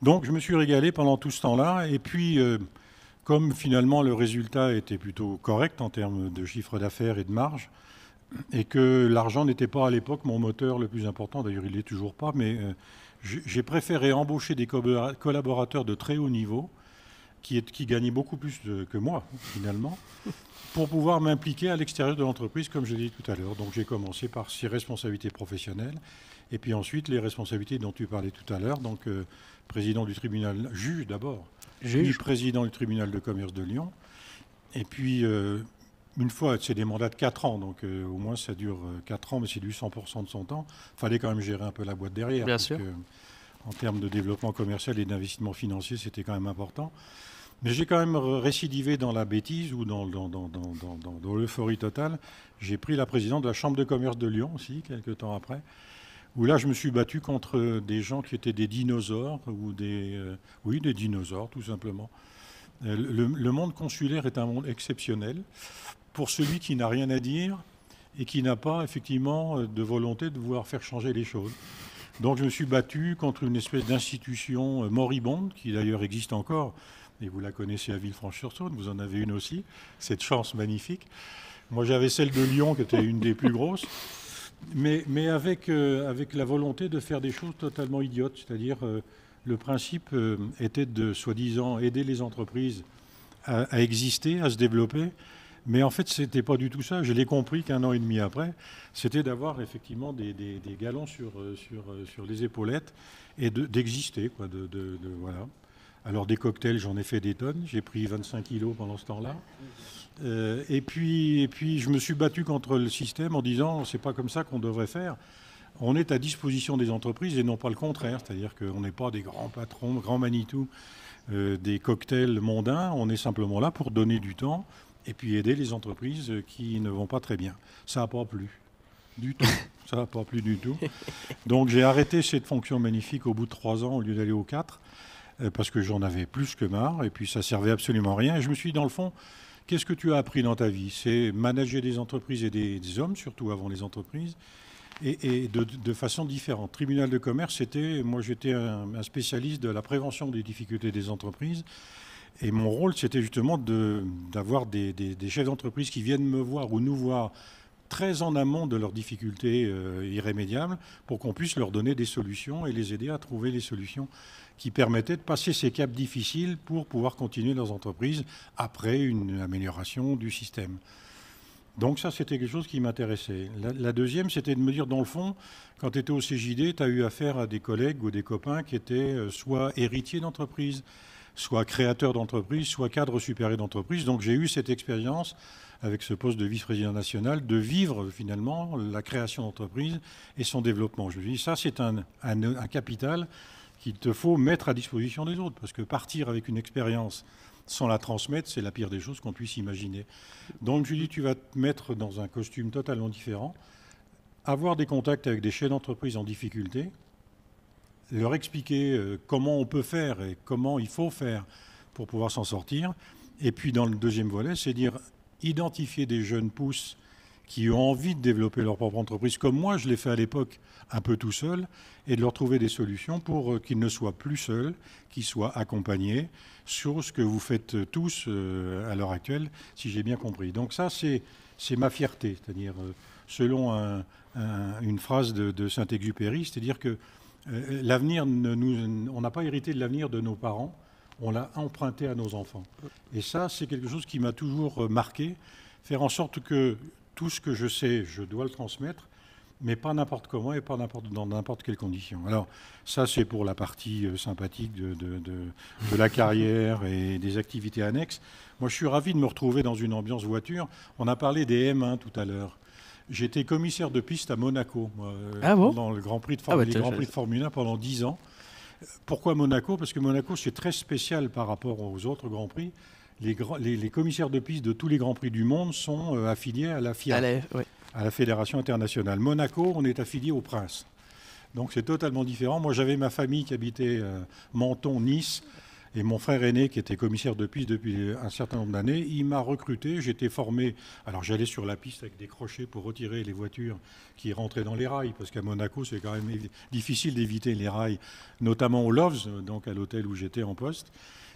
Donc je me suis régalé pendant tout ce temps-là, et puis... comme finalement le résultat était plutôt correct en termes de chiffre d'affaires et de marge, et que l'argent n'était pas à l'époque mon moteur le plus important, d'ailleurs il ne l'est toujours pas, mais j'ai préféré embaucher des collaborateurs de très haut niveau, qui gagnaient beaucoup plus que moi finalement, pour pouvoir m'impliquer à l'extérieur de l'entreprise, comme je l'ai dit tout à l'heure. Donc j'ai commencé par ces responsabilités professionnelles, et puis ensuite les responsabilités dont tu parlais tout à l'heure, donc président du tribunal, juge d'abord, puis président du tribunal de commerce de Lyon. Et puis, une fois, c'est des mandats de 4 ans, donc au moins ça dure 4 ans, mais c'est du 100% de son temps. Il fallait quand même gérer un peu la boîte derrière. Bien sûr. En termes de développement commercial et d'investissement financier, c'était quand même important. Mais j'ai quand même récidivé dans la bêtise ou dans l'euphorie totale. J'ai pris la présidence de la Chambre de commerce de Lyon aussi, quelques temps après, où là, je me suis battu contre des gens qui étaient des dinosaures, ou des dinosaures, tout simplement. Le monde consulaire est un monde exceptionnel pour celui qui n'a rien à dire et qui n'a pas, effectivement, de volonté de vouloir faire changer les choses. Donc, je me suis battu contre une espèce d'institution moribonde, qui d'ailleurs existe encore, et vous la connaissez à Villefranche-sur-Saône, vous en avez une aussi, cette chance magnifique. Moi, j'avais celle de Lyon, qui était une des plus grosses. Mais avec la volonté de faire des choses totalement idiotes, c'est-à-dire le principe était de, soi-disant, aider les entreprises à exister, à se développer. Mais en fait, ce n'était pas du tout ça. Je l'ai compris qu'1 an et demi après. C'était d'avoir effectivement des galons sur les épaulettes et d'exister, quoi. Voilà. Alors des cocktails, j'en ai fait des tonnes. J'ai pris 25 kilos pendant ce temps-là. Et puis, je me suis battu contre le système en disant c'est pas comme ça qu'on devrait faire. On est à disposition des entreprises et non pas le contraire. C'est-à-dire qu'on n'est pas des grands patrons, grands Manitou, des cocktails mondains. On est simplement là pour donner du temps et puis aider les entreprises qui ne vont pas très bien. Ça n'a pas plu du tout. Ça n'a pas plu du tout. Donc j'ai arrêté cette fonction magnifique au bout de 3 ans au lieu d'aller aux 4 parce que j'en avais plus que marre et puis ça servait absolument à rien. Et je me suis dit, dans le fond, qu'est-ce que tu as appris dans ta vie? C'est manager des entreprises et des hommes, surtout avant les entreprises, et de façon différente. Tribunal de commerce, moi j'étais un spécialiste de la prévention des difficultés des entreprises. Et mon rôle, c'était justement d'avoir des chefs d'entreprise qui viennent me voir ou nous voir très en amont de leurs difficultés irrémédiables pour qu'on puisse leur donner des solutions et les aider à trouver les solutions qui permettaient de passer ces caps difficiles pour pouvoir continuer leurs entreprises après une amélioration du système. Donc ça, c'était quelque chose qui m'intéressait. La deuxième, c'était de me dire, dans le fond, quand tu étais au CJD, tu as eu affaire à des collègues ou des copains qui étaient soit héritiers d'entreprise, soit créateur d'entreprise, soit cadre supérieur d'entreprise. Donc j'ai eu cette expérience avec ce poste de vice-président national, de vivre finalement la création d'entreprise et son développement. Je me dis, ça c'est un capital qu'il te faut mettre à disposition des autres, parce que partir avec une expérience sans la transmettre, c'est la pire des choses qu'on puisse imaginer. Donc je lui dis, tu vas te mettre dans un costume totalement différent, avoir des contacts avec des chefs d'entreprise en difficulté, leur expliquer comment on peut faire et comment il faut faire pour pouvoir s'en sortir. Et puis dans le deuxième volet, c'est dire identifier des jeunes pousses qui ont envie de développer leur propre entreprise, comme moi je l'ai fait à l'époque un peu tout seul, et de leur trouver des solutions pour qu'ils ne soient plus seuls, qu'ils soient accompagnés sur ce que vous faites tous à l'heure actuelle, si j'ai bien compris. Donc ça, c'est ma fierté, c'est-à-dire selon une phrase de Saint-Exupéry, c'est-à-dire que l'avenir, on n'a pas hérité de l'avenir de nos parents, on l'a emprunté à nos enfants. Et ça, c'est quelque chose qui m'a toujours marqué, faire en sorte que tout ce que je sais, je dois le transmettre, mais pas n'importe comment et pas dans n'importe quelle condition. Alors ça, c'est pour la partie sympathique de la carrière et des activités annexes. Moi, je suis ravi de me retrouver dans une ambiance voiture. On a parlé des M1 tout à l'heure. J'étais commissaire de piste à Monaco, dans le Grand Prix de Formule 1 pendant 10 ans. Pourquoi Monaco? Parce que Monaco, c'est très spécial par rapport aux autres Grands Prix. Les commissaires de piste de tous les Grands Prix du monde sont affiliés à la FIA, à la Fédération internationale. Monaco, on est affilié au Prince. Donc c'est totalement différent. Moi, j'avais ma famille qui habitait Menton, Nice, et mon frère aîné, qui était commissaire de piste depuis un certain nombre d'années, il m'a recruté. J'étais formé. Alors j'allais sur la piste avec des crochets pour retirer les voitures qui rentraient dans les rails, parce qu'à Monaco, c'est quand même difficile d'éviter les rails, notamment au Loves, donc à l'hôtel où j'étais en poste.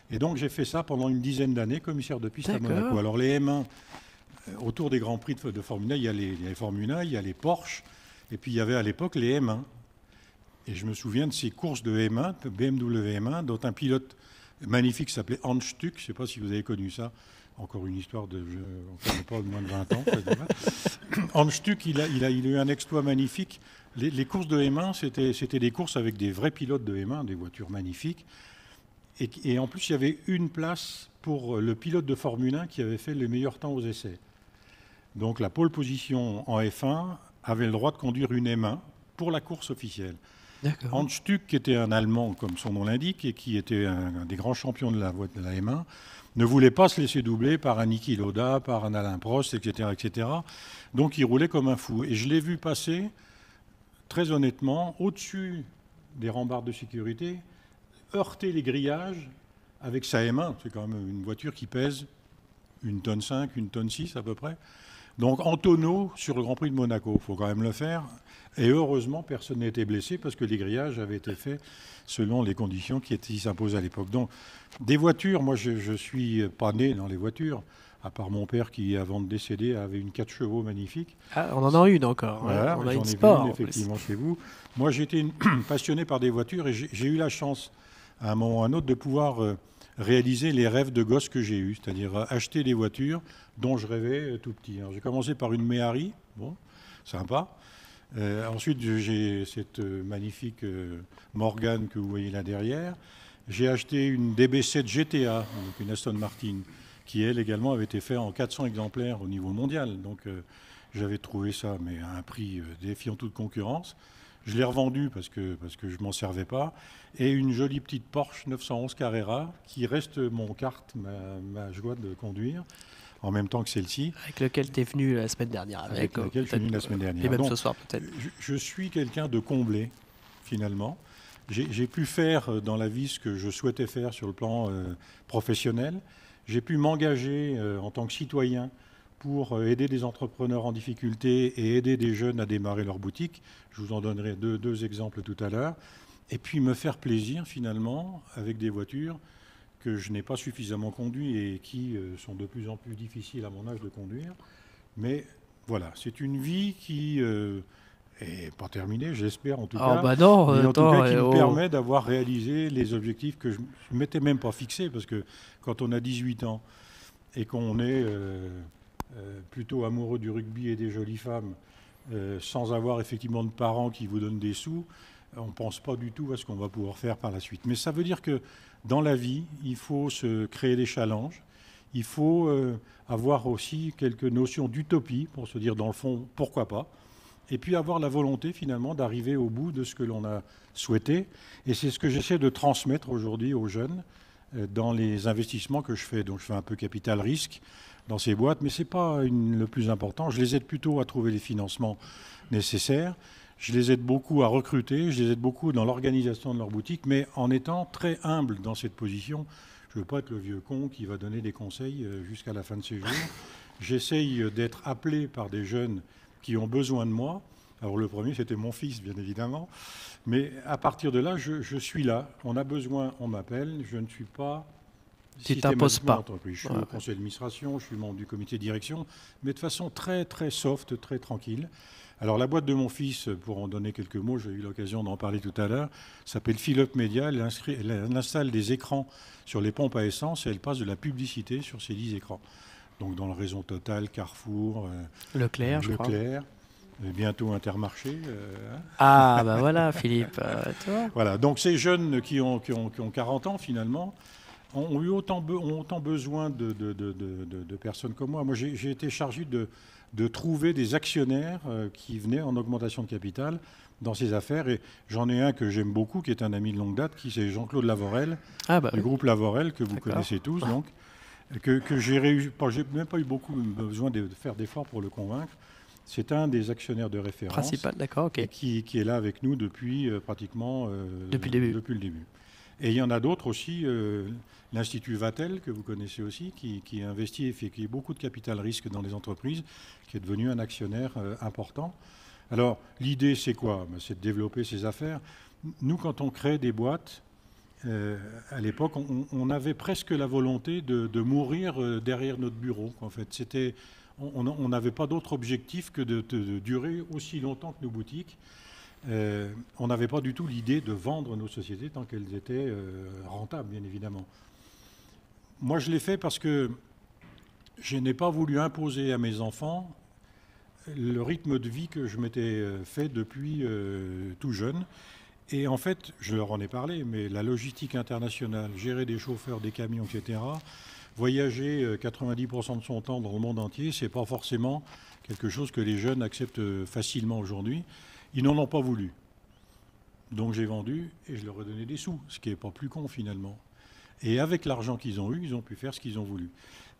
Et donc j'ai fait ça pendant une dizaine d'années, commissaire de piste à Monaco. Alors les M1, autour des Grands Prix de Formule 1, il y a les Formule 1, il y a les Porsche, et puis il y avait à l'époque les M1. Et je me souviens de ces courses de M1, BMW M1, dont un pilote magnifique qui s'appelait Hans Stuck. Je ne sais pas si vous avez connu ça. Encore une histoire on ne connaît pas de moins de 20 ans. Hans Stuck, il a eu un exploit magnifique. Les courses de M1, c'était des courses avec des vrais pilotes de M1, des voitures magnifiques. Et en plus, il y avait une place pour le pilote de Formule 1 qui avait fait le meilleur temps aux essais. Donc la pole position en F1 avait le droit de conduire une M1 pour la course officielle. Hans Stuck, qui était un Allemand, comme son nom l'indique, et qui était un des grands champions de la M1, ne voulait pas se laisser doubler par un Niki Lauda, par un Alain Prost, etc., etc. Donc il roulait comme un fou. Et je l'ai vu passer, très honnêtement, au-dessus des rambardes de sécurité, heurter les grillages avec sa M1. C'est quand même une voiture qui pèse 1,5 tonne, 1,6 tonne à peu près. Donc en tonneau sur le Grand Prix de Monaco, il faut quand même le faire. Et heureusement, personne n'a été blessé parce que les grillages avaient été faits selon les conditions qui s'imposent à l'époque. Donc des voitures, moi je ne suis pas né dans les voitures, à part mon père qui, avant de décéder, avait une 4 chevaux magnifique. Ah, on en a une encore. Voilà, on a j'en une ai sport. Vu une, effectivement, chez vous. Moi, j'étais passionné par des voitures et j'ai eu la chance, à un moment ou à un autre, de pouvoir réaliser les rêves de gosse que j'ai eus, c'est-à-dire acheter des voitures dont je rêvais tout petit. Alors, j'ai commencé par une Méhari, bon, sympa. Ensuite, j'ai cette magnifique Morgane que vous voyez là derrière. J'ai acheté une DB7 GTA, donc une Aston Martin, qui elle également avait été faite en 400 exemplaires au niveau mondial. Donc j'avais trouvé ça, mais à un prix défiant toute concurrence. Je l'ai revendu parce que je ne m'en servais pas. Et une jolie petite Porsche 911 Carrera qui reste mon kart, ma joie de conduire, en même temps que celle-ci. Avec lequel tu es venu la semaine dernière. Avec lequel je suis venu la semaine dernière. Et même donc, ce soir peut-être. Je suis quelqu'un de comblé, finalement. J'ai pu faire dans la vie ce que je souhaitais faire sur le plan professionnel. J'ai pu m'engager en tant que citoyen pour aider des entrepreneurs en difficulté et aider des jeunes à démarrer leur boutique. Je vous en donnerai deux exemples tout à l'heure. Et puis me faire plaisir finalement avec des voitures que je n'ai pas suffisamment conduites et qui sont de plus en plus difficiles à mon âge de conduire. Mais voilà, c'est une vie qui est pas terminée, j'espère en tout cas. Bah non, mais en tout cas qui me permet d'avoir réalisé les objectifs que je ne m'étais même pas fixés. Parce que quand on a 18 ans et qu'on est plutôt amoureux du rugby et des jolies femmes, sans avoir effectivement de parents qui vous donnent des sous, on ne pense pas du tout à ce qu'on va pouvoir faire par la suite. Mais ça veut dire que dans la vie, il faut se créer des challenges. Il faut avoir aussi quelques notions d'utopie pour se dire, dans le fond, pourquoi pas. Et puis avoir la volonté, finalement, d'arriver au bout de ce que l'on a souhaité. Et c'est ce que j'essaie de transmettre aujourd'hui aux jeunes dans les investissements que je fais. Donc je fais un peu capital risque dans ces boîtes, mais ce n'est pas le plus important. Je les aide plutôt à trouver les financements nécessaires. Je les aide beaucoup à recruter, je les aide beaucoup dans l'organisation de leur boutique, mais en étant très humble dans cette position. Je ne veux pas être le vieux con qui va donner des conseils jusqu'à la fin de ses jours. J'essaye d'être appelé par des jeunes qui ont besoin de moi. Alors le premier, c'était mon fils, bien évidemment. Mais à partir de là, je suis là. On a besoin, on m'appelle. Je ne suis pas... Tu t'imposes pas. Je suis au conseil d'administration, je suis membre du comité de direction, mais de façon très, très soft, très tranquille. Alors la boîte de mon fils, pour en donner quelques mots, j'ai eu l'occasion d'en parler tout à l'heure, s'appelle Philip Media. Elle installe des écrans sur les pompes à essence et elle passe de la publicité sur ces 10 écrans. Donc dans le réseau Total, Carrefour, Leclerc, je crois. Bientôt Intermarché. Ah, bah voilà, Philippe. Toi. Voilà, donc ces jeunes qui ont 40 ans, finalement, ont eu autant besoin de personnes comme moi. Moi, j'ai été chargé de trouver des actionnaires qui venaient en augmentation de capital dans ces affaires. Et j'en ai un que j'aime beaucoup, qui est un ami de longue date, qui c'est Jean-Claude Lavorel, du groupe Lavorel, que vous connaissez tous, donc, que j'ai réussi. J'ai même pas eu beaucoup besoin de faire d'efforts pour le convaincre. C'est un des actionnaires de référence. Principal, d'accord, ok. Qui est là avec nous depuis pratiquement... depuis le début. Et il y en a d'autres aussi, l'Institut Vatel, que vous connaissez aussi, qui investit et fait beaucoup de capital risque dans les entreprises, qui est devenu un actionnaire important. Alors, l'idée, c'est quoi? C'est de développer ces affaires. Nous, quand on crée des boîtes, à l'époque, on avait presque la volonté de mourir derrière notre bureau. En fait, on n'avait pas d'autre objectif que de durer aussi longtemps que nos boutiques. On n'avait pas du tout l'idée de vendre nos sociétés tant qu'elles étaient rentables, bien évidemment. Moi, je l'ai fait parce que je n'ai pas voulu imposer à mes enfants le rythme de vie que je m'étais fait depuis tout jeune. Et en fait, je leur en ai parlé, mais la logistique internationale, gérer des chauffeurs, des camions, etc., voyager 90% de son temps dans le monde entier, ce n'est pas forcément quelque chose que les jeunes acceptent facilement aujourd'hui. Ils n'en ont pas voulu. Donc j'ai vendu et je leur ai donné des sous, ce qui n'est pas plus con finalement. Et avec l'argent qu'ils ont eu, ils ont pu faire ce qu'ils ont voulu.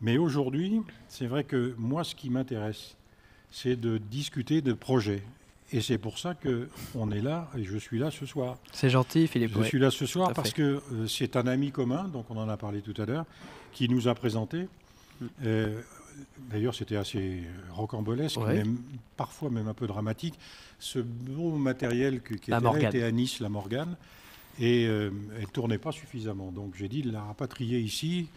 Mais aujourd'hui, c'est vrai que moi, ce qui m'intéresse, c'est de discuter de projets. Et c'est pour ça qu'on est là et je suis là ce soir. C'est gentil, Philippe. Je suis là ce soir parce que c'est un ami commun, donc on en a parlé tout à l'heure, qui nous a présenté. D'ailleurs, c'était assez rocambolesque, même, parfois même un peu dramatique. Ce beau matériel qui était là était à Nice, la Morgane, et elle ne tournait pas suffisamment. Donc j'ai dit de la rapatrier ici.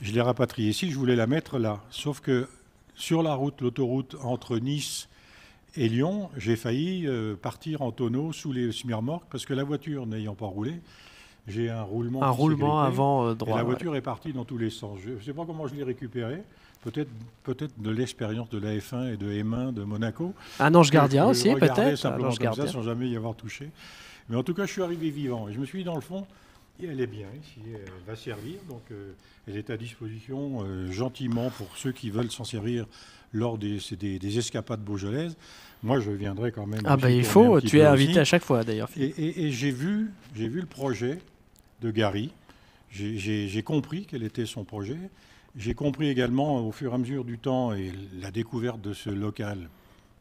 Je l'ai rapatriée ici, je voulais la mettre là. Sauf que sur la route, l'autoroute entre Nice et Lyon, j'ai failli partir en tonneau sous les semi-remorques parce que la voiture n'ayant pas roulé, j'ai un roulement. Un qui s'est roulement grippé, avant et droit. la voiture est partie dans tous les sens. Je ne sais pas comment je l'ai récupérée. Peut-être de l'expérience de la F1 et de M1 de Monaco. Un ange gardien Je aussi, regardais peut-être. simplement Un ange comme ça, gardien. sans jamais y avoir touché. Mais en tout cas, je suis arrivé vivant. Et je me suis dit, dans le fond, et elle est bien ici, elle va servir. Donc, elle est à disposition gentiment pour ceux qui veulent s'en servir lors des escapades beaujolaises. Moi, je viendrai quand même. Ah aussi bah il tourner un faut, petit tu peu es aussi. invité à chaque fois d'ailleurs. Et j'ai vu le projet de Gary. J'ai compris quel était son projet. J'ai compris également au fur et à mesure du temps et la découverte de ce local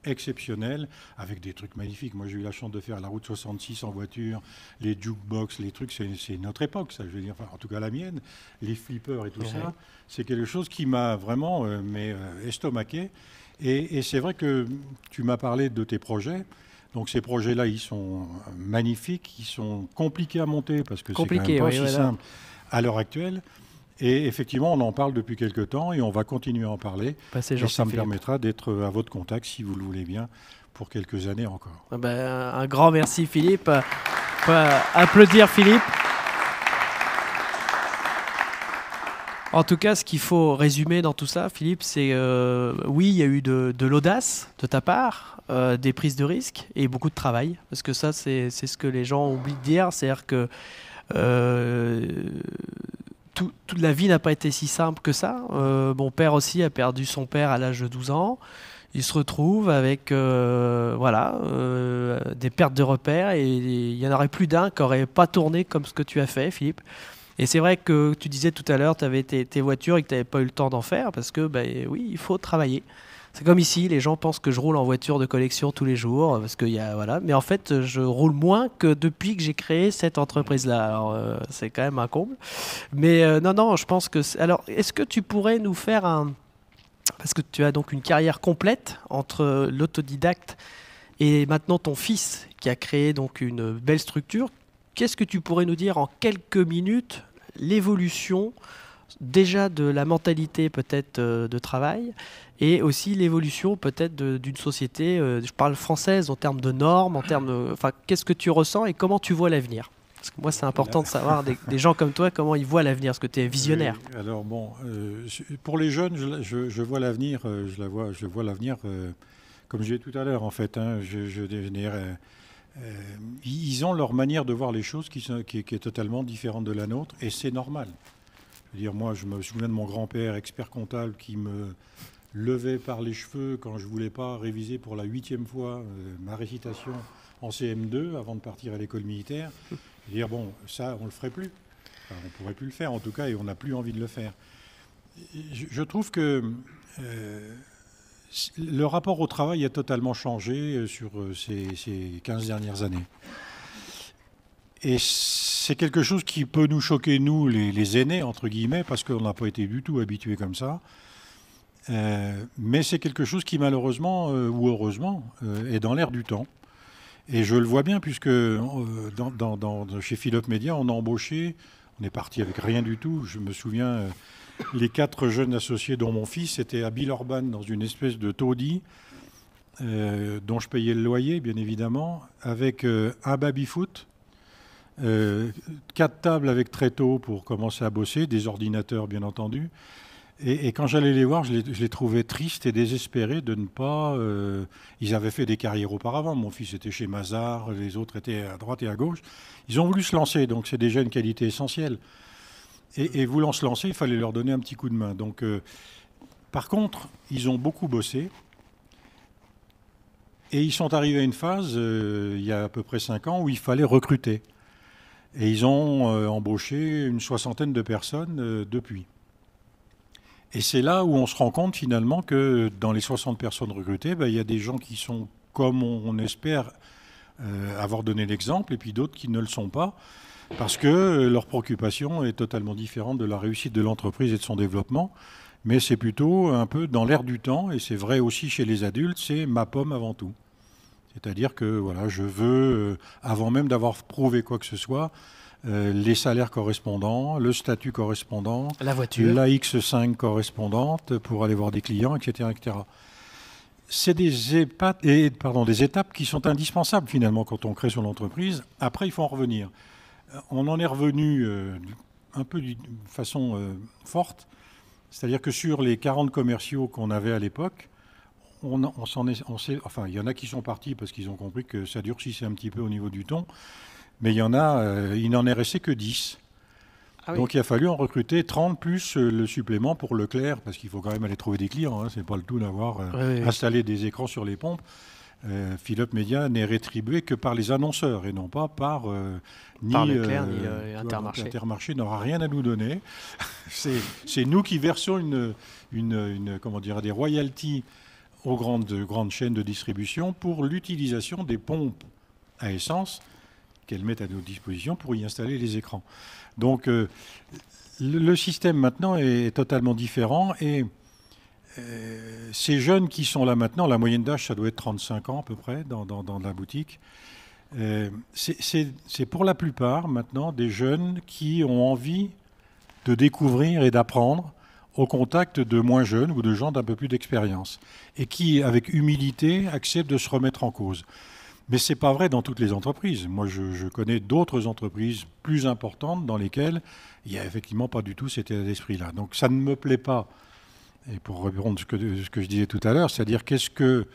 exceptionnel avec des trucs magnifiques. Moi, j'ai eu la chance de faire la route 66 en voiture, les jukebox, les trucs, c'est notre époque, ça, je veux dire, enfin, en tout cas la mienne, les flippers et tout ça. C'est quelque chose qui m'a vraiment estomaqué. Et c'est vrai que tu m'as parlé de tes projets. Donc ces projets-là, ils sont magnifiques, ils sont compliqués à monter parce que c'est quand même pas si simple à l'heure actuelle. Et effectivement, on en parle depuis quelques temps et on va continuer à en parler. Et ça me permettra d'être à votre contact, si vous le voulez bien, pour quelques années encore. Un grand merci Philippe. On peut applaudir Philippe. En tout cas, ce qu'il faut résumer dans tout ça, Philippe, c'est oui, il y a eu de l'audace de ta part, des prises de risques et beaucoup de travail. Parce que ça, c'est ce que les gens oublient de dire. C'est-à-dire que toute la vie n'a pas été si simple que ça. Mon père aussi a perdu son père à l'âge de 12 ans. Il se retrouve avec des pertes de repères et il y en aurait plus d'un qui n'aurait pas tourné comme ce que tu as fait, Philippe. Et c'est vrai que tu disais tout à l'heure, tu avais tes voitures et que tu n'avais pas eu le temps d'en faire parce que, oui, il faut travailler. C'est comme ici, les gens pensent que je roule en voiture de collection tous les jours, parce que mais en fait, je roule moins que depuis que j'ai créé cette entreprise-là. Alors, c'est quand même un comble. Mais non, je pense que... Alors, est-ce que tu pourrais nous faire parce que tu as donc une carrière complète entre l'autodidacte et maintenant ton fils qui a créé donc une belle structure. Qu'est-ce que tu pourrais nous dire en quelques minutes, l'évolution déjà de la mentalité peut-être de travail et aussi l'évolution peut-être d'une société, je parle française en termes de normes, en termes de, qu'est-ce que tu ressens et comment tu vois l'avenir? Parce que moi c'est important de savoir des gens comme toi comment ils voient l'avenir, parce que tu es visionnaire. Oui, alors bon, pour les jeunes, je vois l'avenir, je vois l'avenir comme je disais tout à l'heure en fait. Ils ont leur manière de voir les choses qui est totalement différente de la nôtre et c'est normal. Je veux dire, moi, je me souviens de mon grand-père, expert comptable, qui me levait par les cheveux quand je ne voulais pas réviser pour la 8e fois ma récitation en CM2 avant de partir à l'école militaire. Je veux dire, bon, ça, on ne le ferait plus. Enfin, on ne pourrait plus le faire, en tout cas, et on n'a plus envie de le faire. Je trouve que le rapport au travail a totalement changé sur ces 15 dernières années. Et c'est quelque chose qui peut nous choquer, nous, les aînés, entre guillemets, parce qu'on n'a pas été du tout habitués comme ça. Mais c'est quelque chose qui, malheureusement, ou heureusement, est dans l'air du temps. Et je le vois bien, puisque chez Philop Media, on a embauché, on est parti avec rien du tout. Je me souviens, les 4 jeunes associés, dont mon fils, étaient à Villeurbanne, dans une espèce de taudis, dont je payais le loyer, bien évidemment, avec un baby-foot, 4 tables avec tréteaux pour commencer à bosser, des ordinateurs bien entendu. Et quand j'allais les voir, je les trouvais tristes et désespérés de ne pas... ils avaient fait des carrières auparavant. Mon fils était chez Mazars, les autres étaient à droite et à gauche. Ils ont voulu se lancer, donc c'est déjà une qualité essentielle. Et voulant se lancer, il fallait leur donner un petit coup de main. Donc, par contre, ils ont beaucoup bossé. Et ils sont arrivés à une phase, il y a à peu près 5 ans, où il fallait recruter. Et ils ont embauché une 60aine de personnes depuis. Et c'est là où on se rend compte finalement que dans les 60 personnes recrutées, il y a des gens qui sont, comme on espère, avoir donné l'exemple, et puis d'autres qui ne le sont pas, parce que leur préoccupation est totalement différente de la réussite de l'entreprise et de son développement. Mais c'est plutôt un peu dans l'air du temps, et c'est vrai aussi chez les adultes, c'est ma pomme avant tout. C'est-à-dire que voilà, je veux, avant même d'avoir prouvé quoi que ce soit, les salaires correspondants, le statut correspondant, la voiture, la X5 correspondante pour aller voir des clients, etc. etc. C'est des étapes qui sont indispensables finalement quand on crée son entreprise. Après, il faut en revenir. on en est revenu un peu de façon forte. C'est-à-dire que sur les 40 commerciaux qu'on avait à l'époque, il y en a qui sont partis parce qu'ils ont compris que ça durcissait un petit peu au niveau du ton, mais il n'en est resté que 10. Ah oui. Donc il a fallu en recruter 30 plus le supplément pour Leclerc, parce qu'il faut quand même aller trouver des clients, hein. C'est pas le tout d'avoir installé des écrans sur les pompes. Philippe Média n'est rétribué que par les annonceurs et non pas par Leclerc ni Intermarché. Intermarché n'aura rien à nous donner. c'est nous qui versons des royalties aux grandes chaînes de distribution pour l'utilisation des pompes à essence qu'elles mettent à nos dispositions pour y installer les écrans. Donc le système maintenant est totalement différent et ces jeunes qui sont là maintenant, la moyenne d'âge ça doit être 35 ans à peu près dans la boutique, c'est pour la plupart maintenant des jeunes qui ont envie de découvrir et d'apprendre au contact de moins jeunes ou de gens d'un peu plus d'expérience et qui, avec humilité, acceptent de se remettre en cause. Mais ce n'est pas vrai dans toutes les entreprises. Moi, je connais d'autres entreprises plus importantes dans lesquelles il n'y a effectivement pas du tout cet état d'esprit-là. Donc ça ne me plaît pas. Et pour répondre à ce que je disais tout à l'heure, c'est-à-dire qu'est-ce que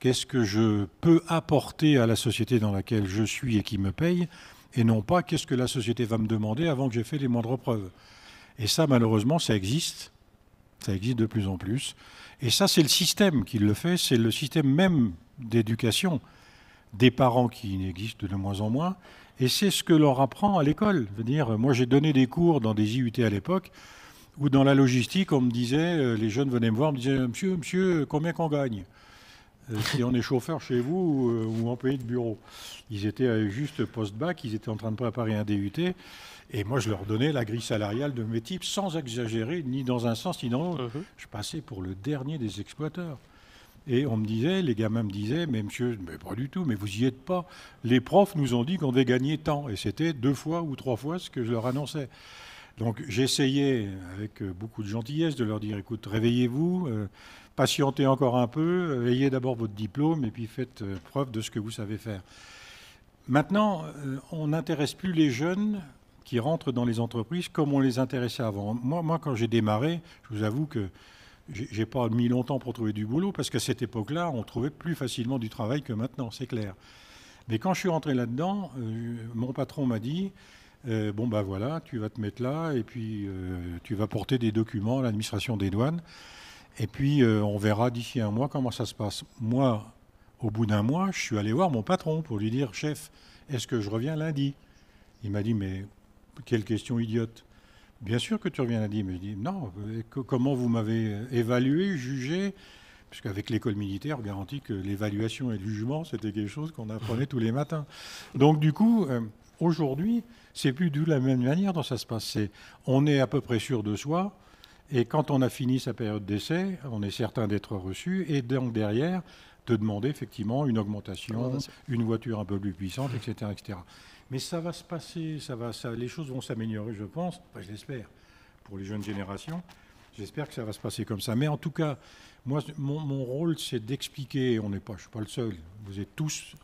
je peux apporter à la société dans laquelle je suis et qui me paye, et non pas qu'est-ce que la société va me demander avant que j'ai fait les moindres preuves. Et ça, malheureusement, ça existe. Ça existe de plus en plus. Et ça, c'est le système qui le fait. C'est le système même d'éducation des parents qui existent de moins en moins. Et c'est ce que leur apprend à l'école. Je veux dire, moi, j'ai donné des cours dans des IUT à l'époque où dans la logistique, on me disait, les jeunes venaient me voir, me disaient, monsieur, combien qu'on gagne si on est chauffeur chez vous ou employé de bureau. Ils étaient juste post-bac, ils étaient en train de préparer un DUT. Et moi, je leur donnais la grille salariale de mes types sans exagérer, ni dans un sens, ni dans l'autre. Je passais pour le dernier des exploiteurs. Et on me disait, les gamins me disaient, mais monsieur, mais pas du tout, mais vous y êtes pas. Les profs nous ont dit qu'on devait gagner tant. Et c'était 2 fois ou 3 fois ce que je leur annonçais. Donc j'essayais, avec beaucoup de gentillesse, de leur dire, écoute, réveillez-vous, patientez encore un peu, ayez d'abord votre diplôme et puis faites preuve de ce que vous savez faire. Maintenant, on n'intéresse plus les jeunes qui rentrent dans les entreprises comme on les intéressait avant. Moi, quand j'ai démarré, je vous avoue que j'ai pas mis longtemps pour trouver du boulot, parce qu'à cette époque-là, on trouvait plus facilement du travail que maintenant, c'est clair. Mais quand je suis rentré là-dedans, mon patron m'a dit, bon ben voilà, tu vas te mettre là, et puis tu vas porter des documents à l'administration des douanes, et puis on verra d'ici un mois comment ça se passe. Moi, au bout d'un mois, je suis allé voir mon patron pour lui dire, chef, est-ce que je reviens lundi? Il m'a dit, mais quelle question idiote. Bien sûr que tu reviens lundi. Mais je dis, non, comment vous m'avez évalué, jugé? Parce qu'avec l'école militaire, on garantit que l'évaluation et le jugement, c'était quelque chose qu'on apprenait tous les matins. Donc du coup, aujourd'hui, c'est plus de la même manière dont ça se passe. On est à peu près sûr de soi, et quand on a fini sa période d'essai, on est certain d'être reçu, et donc derrière, de demander effectivement une augmentation, une voiture un peu plus puissante, etc., etc. Mais ça va se passer, les choses vont s'améliorer, je pense, enfin, je l'espère, pour les jeunes générations. J'espère que ça va se passer comme ça. Mais en tout cas, moi, mon rôle, c'est d'expliquer, je ne suis pas le seul, vous êtes tous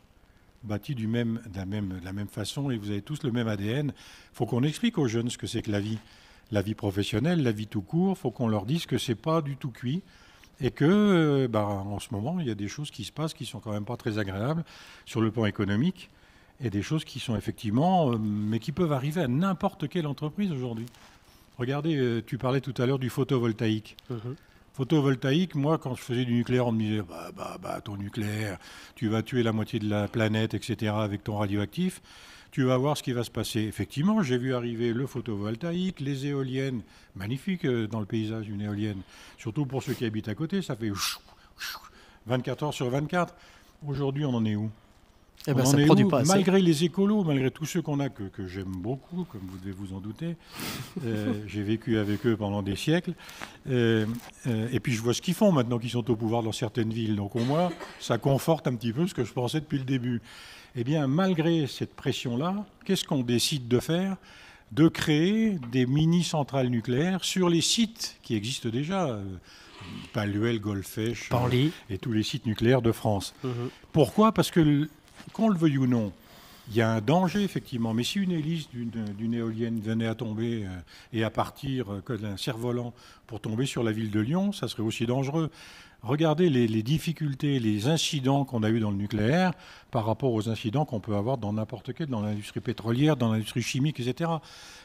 bâtis de la même façon et vous avez tous le même ADN. Il faut qu'on explique aux jeunes ce que c'est que la vie professionnelle, la vie tout court. Il faut qu'on leur dise que ce n'est pas du tout cuit. Et que, en ce moment, il y a des choses qui se passent qui ne sont quand même pas très agréables sur le plan économique. Et des choses qui sont effectivement, mais qui peuvent arriver à n'importe quelle entreprise aujourd'hui. Regardez, tu parlais tout à l'heure du photovoltaïque. Photovoltaïque, moi, quand je faisais du nucléaire, on me disait, ton nucléaire, tu vas tuer la moitié de la planète, etc., avec ton radioactif. Tu vas voir ce qui va se passer. Effectivement, j'ai vu arriver le photovoltaïque, les éoliennes, magnifique dans le paysage, une éolienne. Surtout pour ceux qui habitent à côté, ça fait 24 heures sur 24. Aujourd'hui, on en est où? Eh ben, ça ne produit pas assez. Malgré les écolos, malgré tous ceux qu'on a, que j'aime beaucoup, comme vous devez vous en douter, j'ai vécu avec eux pendant des siècles, et puis je vois ce qu'ils font maintenant qu'ils sont au pouvoir dans certaines villes. Donc au moins, ça conforte un petit peu ce que je pensais depuis le début. Eh bien, malgré cette pression-là, qu'est-ce qu'on décide de faire? De créer des mini-centrales nucléaires sur les sites qui existent déjà, Paluel, Golfech, et tous les sites nucléaires de France. Pourquoi? Parce que, qu'on le veuille ou non, Il y a un danger, effectivement. Mais si une hélice d'une éolienne venait à tomber et à partir d'un cerf-volant pour tomber sur la ville de Lyon, ça serait aussi dangereux. Regardez les difficultés, les incidents qu'on a eus dans le nucléaire par rapport aux incidents qu'on peut avoir dans n'importe quel, dans l'industrie pétrolière, dans l'industrie chimique, etc.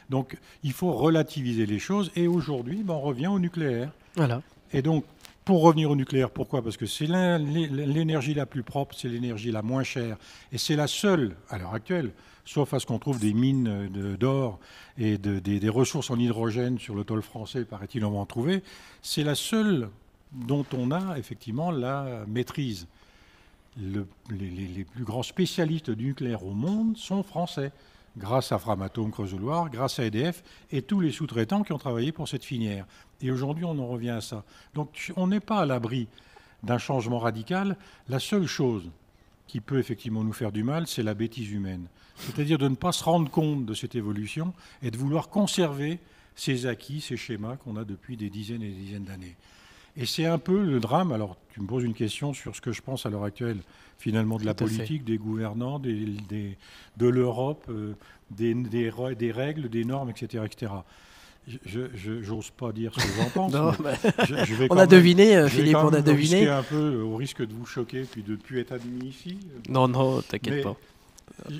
Donc, il faut relativiser les choses. Et aujourd'hui, on revient au nucléaire. Voilà. Et donc, pour revenir au nucléaire, pourquoi? Parce que c'est l'énergie la plus propre, c'est l'énergie la moins chère. Et c'est la seule, à l'heure actuelle, sauf à ce qu'on trouve des mines d'or et des ressources en hydrogène sur le tôle français, paraît-il, on va en trouver, c'est la seule dont on a effectivement la maîtrise. Les plus grands spécialistes du nucléaire au monde sont français, grâce à Framatome Creusot-Loire, grâce à EDF et tous les sous-traitants qui ont travaillé pour cette filière. Et aujourd'hui, on en revient à ça. Donc on n'est pas à l'abri d'un changement radical. La seule chose qui peut effectivement nous faire du mal, c'est la bêtise humaine. C'est-à-dire de ne pas se rendre compte de cette évolution et de vouloir conserver ces acquis, ces schémas qu'on a depuis des dizaines et des dizaines d'années. Et c'est un peu le drame. Alors, tu me poses une question sur ce que je pense à l'heure actuelle, finalement, de la politique, des gouvernants, de l'Europe, des règles, des normes, etc. etc. Je n'ose pas dire ce que j'en pense. Non, On a deviné, Philippe, on a deviné. Un peu au risque de vous choquer puis de ne plus être admis ici. Non, t'inquiète pas.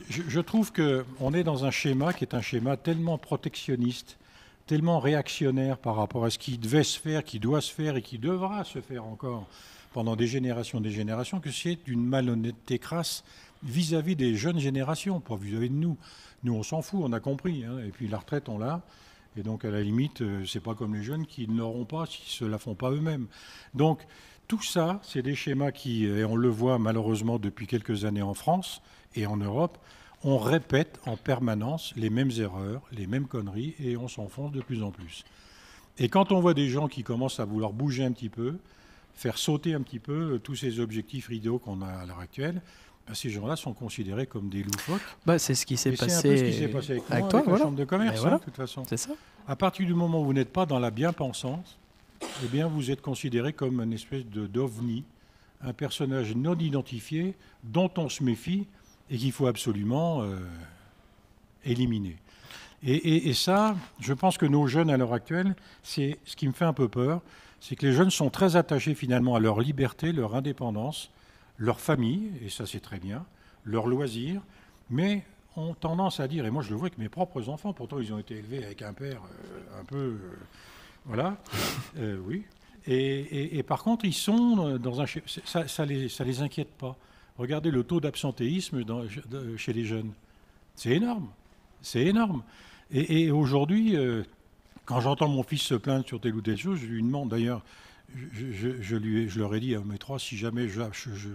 Je trouve qu'on est dans un schéma qui est un schéma tellement protectionniste, tellement réactionnaire par rapport à ce qui devait se faire, qui doit se faire et qui devra se faire encore pendant des générations, que c'est d'une malhonnêteté crasse vis-à-vis des jeunes générations, pas vis-à-vis de nous. Nous, on s'en fout, on a compris. Hein. Et puis la retraite, on l'a. Et donc, à la limite, c'est pas comme les jeunes qui ne l'auront pas s'ils ne se la font pas eux-mêmes. Donc, tout ça, c'est des schémas qui, et on le voit malheureusement depuis quelques années en France et en Europe, on répète en permanence les mêmes erreurs, les mêmes conneries, et on s'enfonce de plus en plus. Et quand on voit des gens qui commencent à vouloir bouger un petit peu, faire sauter un petit peu tous ces objectifs rideaux qu'on a à l'heure actuelle, ces gens-là sont considérés comme des loufoques. C'est ce qui s'est passé, c'est un peu ce qui s'est passé avec toi, avec la Chambre de commerce, voilà. De toute façon. C'est ça. À partir du moment où vous n'êtes pas dans la bien-pensance, eh bien, vous êtes considéré comme une espèce d'ovni, un personnage non identifié dont on se méfie et qu'il faut absolument éliminer. Et ça, je pense que nos jeunes à l'heure actuelle, c'est ce qui me fait un peu peur, c'est que les jeunes sont très attachés finalement à leur liberté, leur indépendance, leur famille, et ça c'est très bien, leurs loisirs, mais ont tendance à dire, et moi je le vois avec mes propres enfants, pourtant ils ont été élevés avec un père un peu... voilà, oui. Et par contre, ils sont dans un... Ça les inquiète pas. Regardez le taux d'absentéisme chez les jeunes. C'est énorme. C'est énorme. Et aujourd'hui, quand j'entends mon fils se plaindre sur telle ou telle chose, je lui demande d'ailleurs, je leur ai dit à mes trois, si jamais je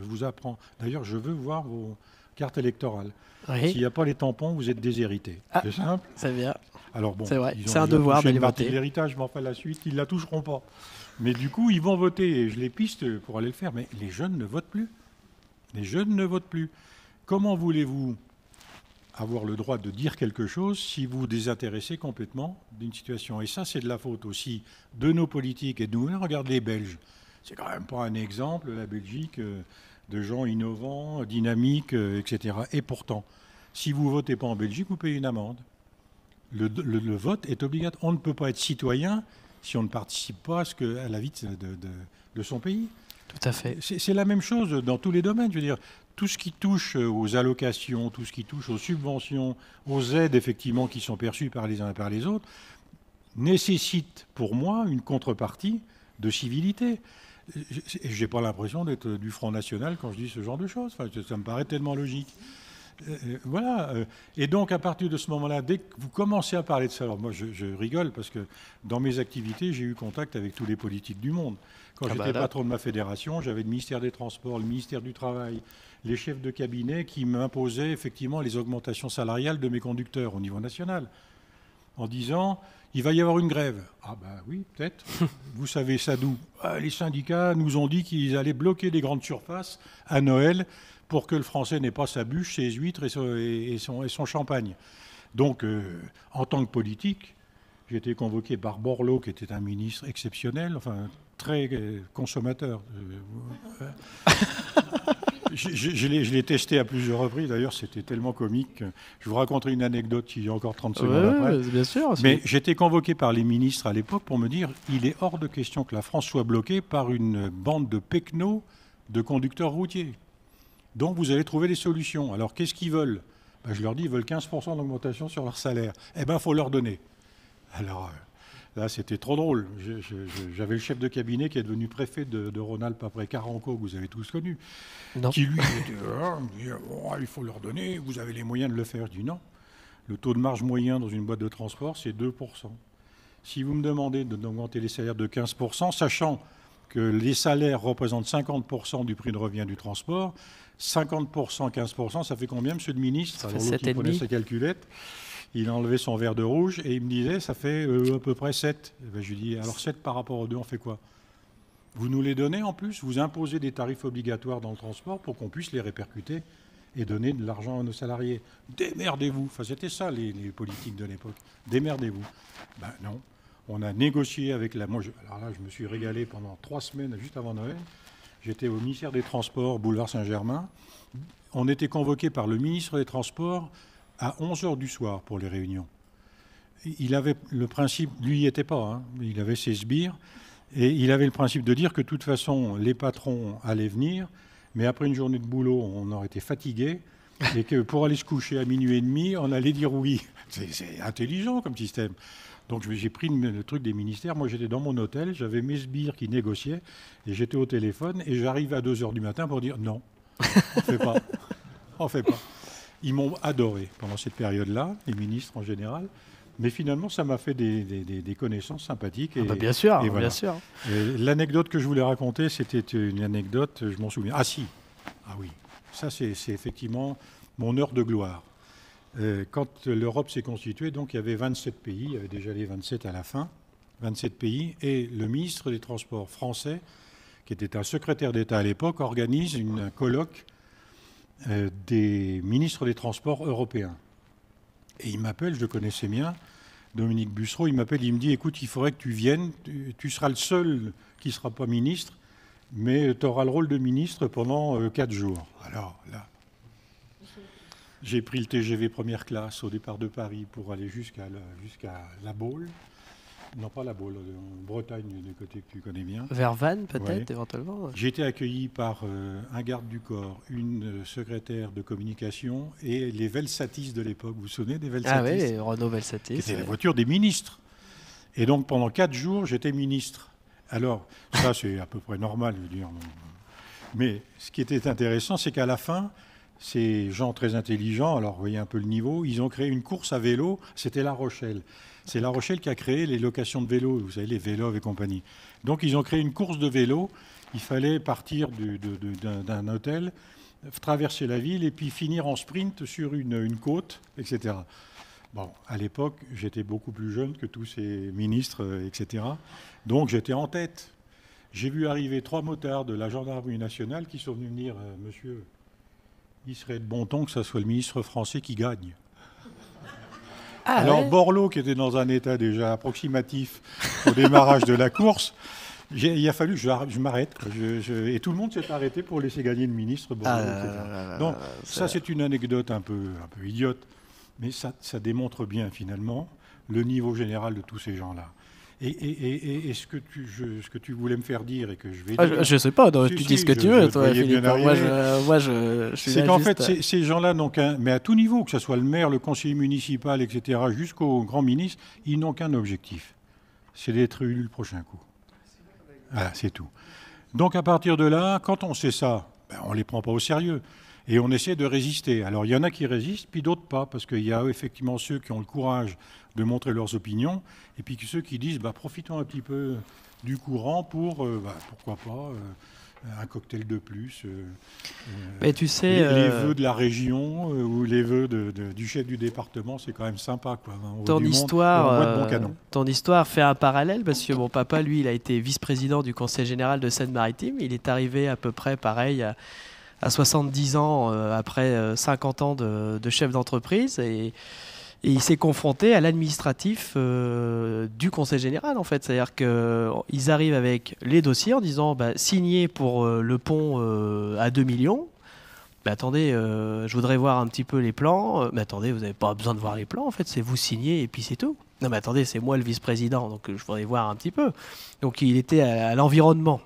vous apprends, d'ailleurs, je veux voir vos cartes électorales. Oui. S'il n'y a pas les tampons, vous êtes déshérité. C'est simple. C'est bien. Alors bon, c'est vrai. C'est un devoir d'aller voter. L'héritage, mais enfin la suite, ils ne la toucheront pas. Mais du coup, ils vont voter et je les piste pour aller le faire. Mais les jeunes ne votent plus. Les jeunes ne votent plus. Comment voulez-vous avoir le droit de dire quelque chose si vous vous désintéressez complètement d'une situation? Et ça, c'est de la faute aussi de nos politiques et de nous. Regarde les Belges. C'est quand même pas un exemple, la Belgique, de gens innovants, dynamiques, etc. Et pourtant, si vous ne votez pas en Belgique, vous payez une amende. Le vote est obligatoire. On ne peut pas être citoyen si on ne participe pas à la vie de son pays. Tout à fait. C'est la même chose dans tous les domaines. Je veux dire, tout ce qui touche aux allocations, tout ce qui touche aux subventions, aux aides effectivement qui sont perçues par les uns et par les autres, nécessite pour moi une contrepartie de civilité. Je n'ai pas l'impression d'être du Front National quand je dis ce genre de choses. Enfin, ça me paraît tellement logique. Voilà. Et donc, à partir de ce moment-là, dès que vous commencez à parler de ça, alors moi, je rigole parce que dans mes activités, j'ai eu contact avec tous les politiques du monde. Quand j'étais patron de ma fédération, j'avais le ministère des Transports, le ministère du Travail, les chefs de cabinet qui m'imposaient effectivement les augmentations salariales de mes conducteurs au niveau national, en disant il va y avoir une grève. Ah ben oui, peut-être. Vous savez ça d'où? Les syndicats nous ont dit qu'ils allaient bloquer les grandes surfaces à Noël pour que le Français n'ait pas sa bûche, ses huîtres et son champagne. Donc, en tant que politique, j'ai été convoqué par Borloo, qui était un ministre exceptionnel, enfin très consommateur. Je l'ai testé à plusieurs reprises. D'ailleurs, c'était tellement comique. Que je vous raconterai une anecdote qui est encore 30 secondes après. Bien sûr. Mais j'étais convoqué par les ministres à l'époque pour me dire il est hors de question que la France soit bloquée par une bande de pecnos de conducteurs routiers. Donc, vous allez trouver des solutions. Alors, qu'est-ce qu'ils veulent? Je leur dis ils veulent 15% d'augmentation sur leur salaire. Eh bien, il faut leur donner. Alors... Là, c'était trop drôle. J'avais le chef de cabinet qui est devenu préfet de Rhône-Alpes après Carenco, que vous avez tous connu, qui lui était il faut leur donner, vous avez les moyens de le faire. Je dis non. Le taux de marge moyen dans une boîte de transport, c'est 2%. Si vous me demandez d'augmenter les salaires de 15%, sachant que les salaires représentent 50% du prix de revient du transport, 50%, 15%, ça fait combien, monsieur le ministre? Alors l'autre, il prenait sa calculette. Il a enlevé son verre de rouge et il me disait, ça fait à peu près 7. Je lui dis, alors 7 par rapport aux 2, on fait quoi? Vous nous les donnez en plus? Vous imposez des tarifs obligatoires dans le transport pour qu'on puisse les répercuter et donner de l'argent à nos salariés. Démerdez-vous. Enfin, c'était ça les politiques de l'époque. Démerdez-vous. Ben non. On a négocié avec la... alors là, je me suis régalé pendant 3 semaines, juste avant Noël. J'étais au ministère des Transports, boulevard Saint-Germain. On était convoqué par le ministre des Transports à 11h du soir pour les réunions. Il avait le principe, lui il n'y était pas, hein, il avait ses sbires, et il avait le principe de dire que de toute façon les patrons allaient venir, mais après une journée de boulot, on aurait été fatigué, et que pour aller se coucher à minuit et demi, on allait dire oui. C'est intelligent comme système. Donc j'ai pris le truc des ministères, moi j'étais dans mon hôtel, j'avais mes sbires qui négociaient, et j'étais au téléphone, et j'arrivais à 2h du matin pour dire non, on ne fait pas, on ne fait pas. Ils m'ont adoré pendant cette période-là, les ministres en général. Mais finalement, ça m'a fait des connaissances sympathiques. Et, bien sûr, et voilà. Bien sûr. L'anecdote que je voulais raconter, c'était une anecdote, je m'en souviens. Ah si, ah oui, ça c'est effectivement mon heure de gloire. Quand l'Europe s'est constituée, donc il y avait 27 pays, il y avait déjà les 27 à la fin, 27 pays, et le ministre des Transports français, qui était un secrétaire d'État à l'époque, organise un colloque des ministres des Transports européens. Et il m'appelle, je le connaissais bien, Dominique Bussereau, il m'appelle, il me dit, écoute, il faudrait que tu viennes, tu seras le seul qui ne sera pas ministre, mais tu auras le rôle de ministre pendant 4 jours. Alors là, j'ai pris le TGV première classe au départ de Paris pour aller jusqu'à La Baule. Non, pas La Baule, en Bretagne, du côté que tu connais bien. Vers Vannes, peut-être, éventuellement. J'ai été accueilli par un garde du corps, une secrétaire de communication et les Velsatis de l'époque. Vous vous souvenez des Velsatis? Ah oui, les Renault Velsatis. Qui étaient la voiture des ministres. Et donc, pendant 4 jours, j'étais ministre. Alors, ça, c'est à peu près normal, je veux dire. Mais ce qui était intéressant, c'est qu'à la fin, ces gens très intelligents, alors vous voyez un peu le niveau, ils ont créé une course à vélo, c'était La Rochelle. C'est La Rochelle qui a créé les locations de vélos, vous savez, les vélos et compagnie. Donc ils ont créé une course de vélo, il fallait partir d'un hôtel, traverser la ville et puis finir en sprint sur une côte, etc. Bon, à l'époque, j'étais beaucoup plus jeune que tous ces ministres, etc. Donc j'étais en tête. J'ai vu arriver 3 motards de la gendarmerie nationale qui sont venus me dire « Monsieur, il serait de bon ton que ce soit le ministre français qui gagne. » Alors Borloo, qui était dans un état déjà approximatif au démarrage de la course, il a fallu que je m'arrête. Et tout le monde s'est arrêté pour laisser gagner le ministre Borloo, etc. Donc ça, c'est une anecdote un peu idiote, mais ça démontre bien finalement le niveau général de tous ces gens-là. Et ce que tu voulais me faire dire et que je vais dire... Je ne sais pas, tu dis ce que tu veux, toi, Philippe. Moi, je suis c'est qu'en fait, ces gens-là n'ont qu'un... Mais à tout niveau, que ce soit le maire, le conseiller municipal, etc., jusqu'au grand ministre, ils n'ont qu'un objectif. C'est d'être élu le prochain coup. Voilà, c'est tout. Donc à partir de là, quand on sait ça, on ne les prend pas au sérieux. Et on essaie de résister. Alors il y en a qui résistent, puis d'autres pas, parce qu'il y a effectivement ceux qui ont le courage de montrer leurs opinions, et puis ceux qui disent profitons un petit peu du courant pour, pourquoi pas, un cocktail de plus. Mais tu sais, les vœux de la région ou les vœux du chef du département, c'est quand même sympa, quoi. Ton histoire fait un parallèle, parce que mon papa, lui, il a été vice-président du Conseil général de Seine-Maritime. Il est arrivé à peu près pareil à 70 ans, après 50 ans de chef d'entreprise, et il s'est confronté à l'administratif du Conseil général, en fait. C'est-à-dire qu'ils arrivent avec les dossiers en disant signez pour le pont à 2 millions. bah, attendez, je voudrais voir un petit peu les plans. Mais attendez, vous n'avez pas besoin de voir les plans, en fait, c'est vous signer et puis c'est tout. Non, mais attendez, c'est moi le vice-président, donc je voudrais voir un petit peu. Donc il était à l'environnement.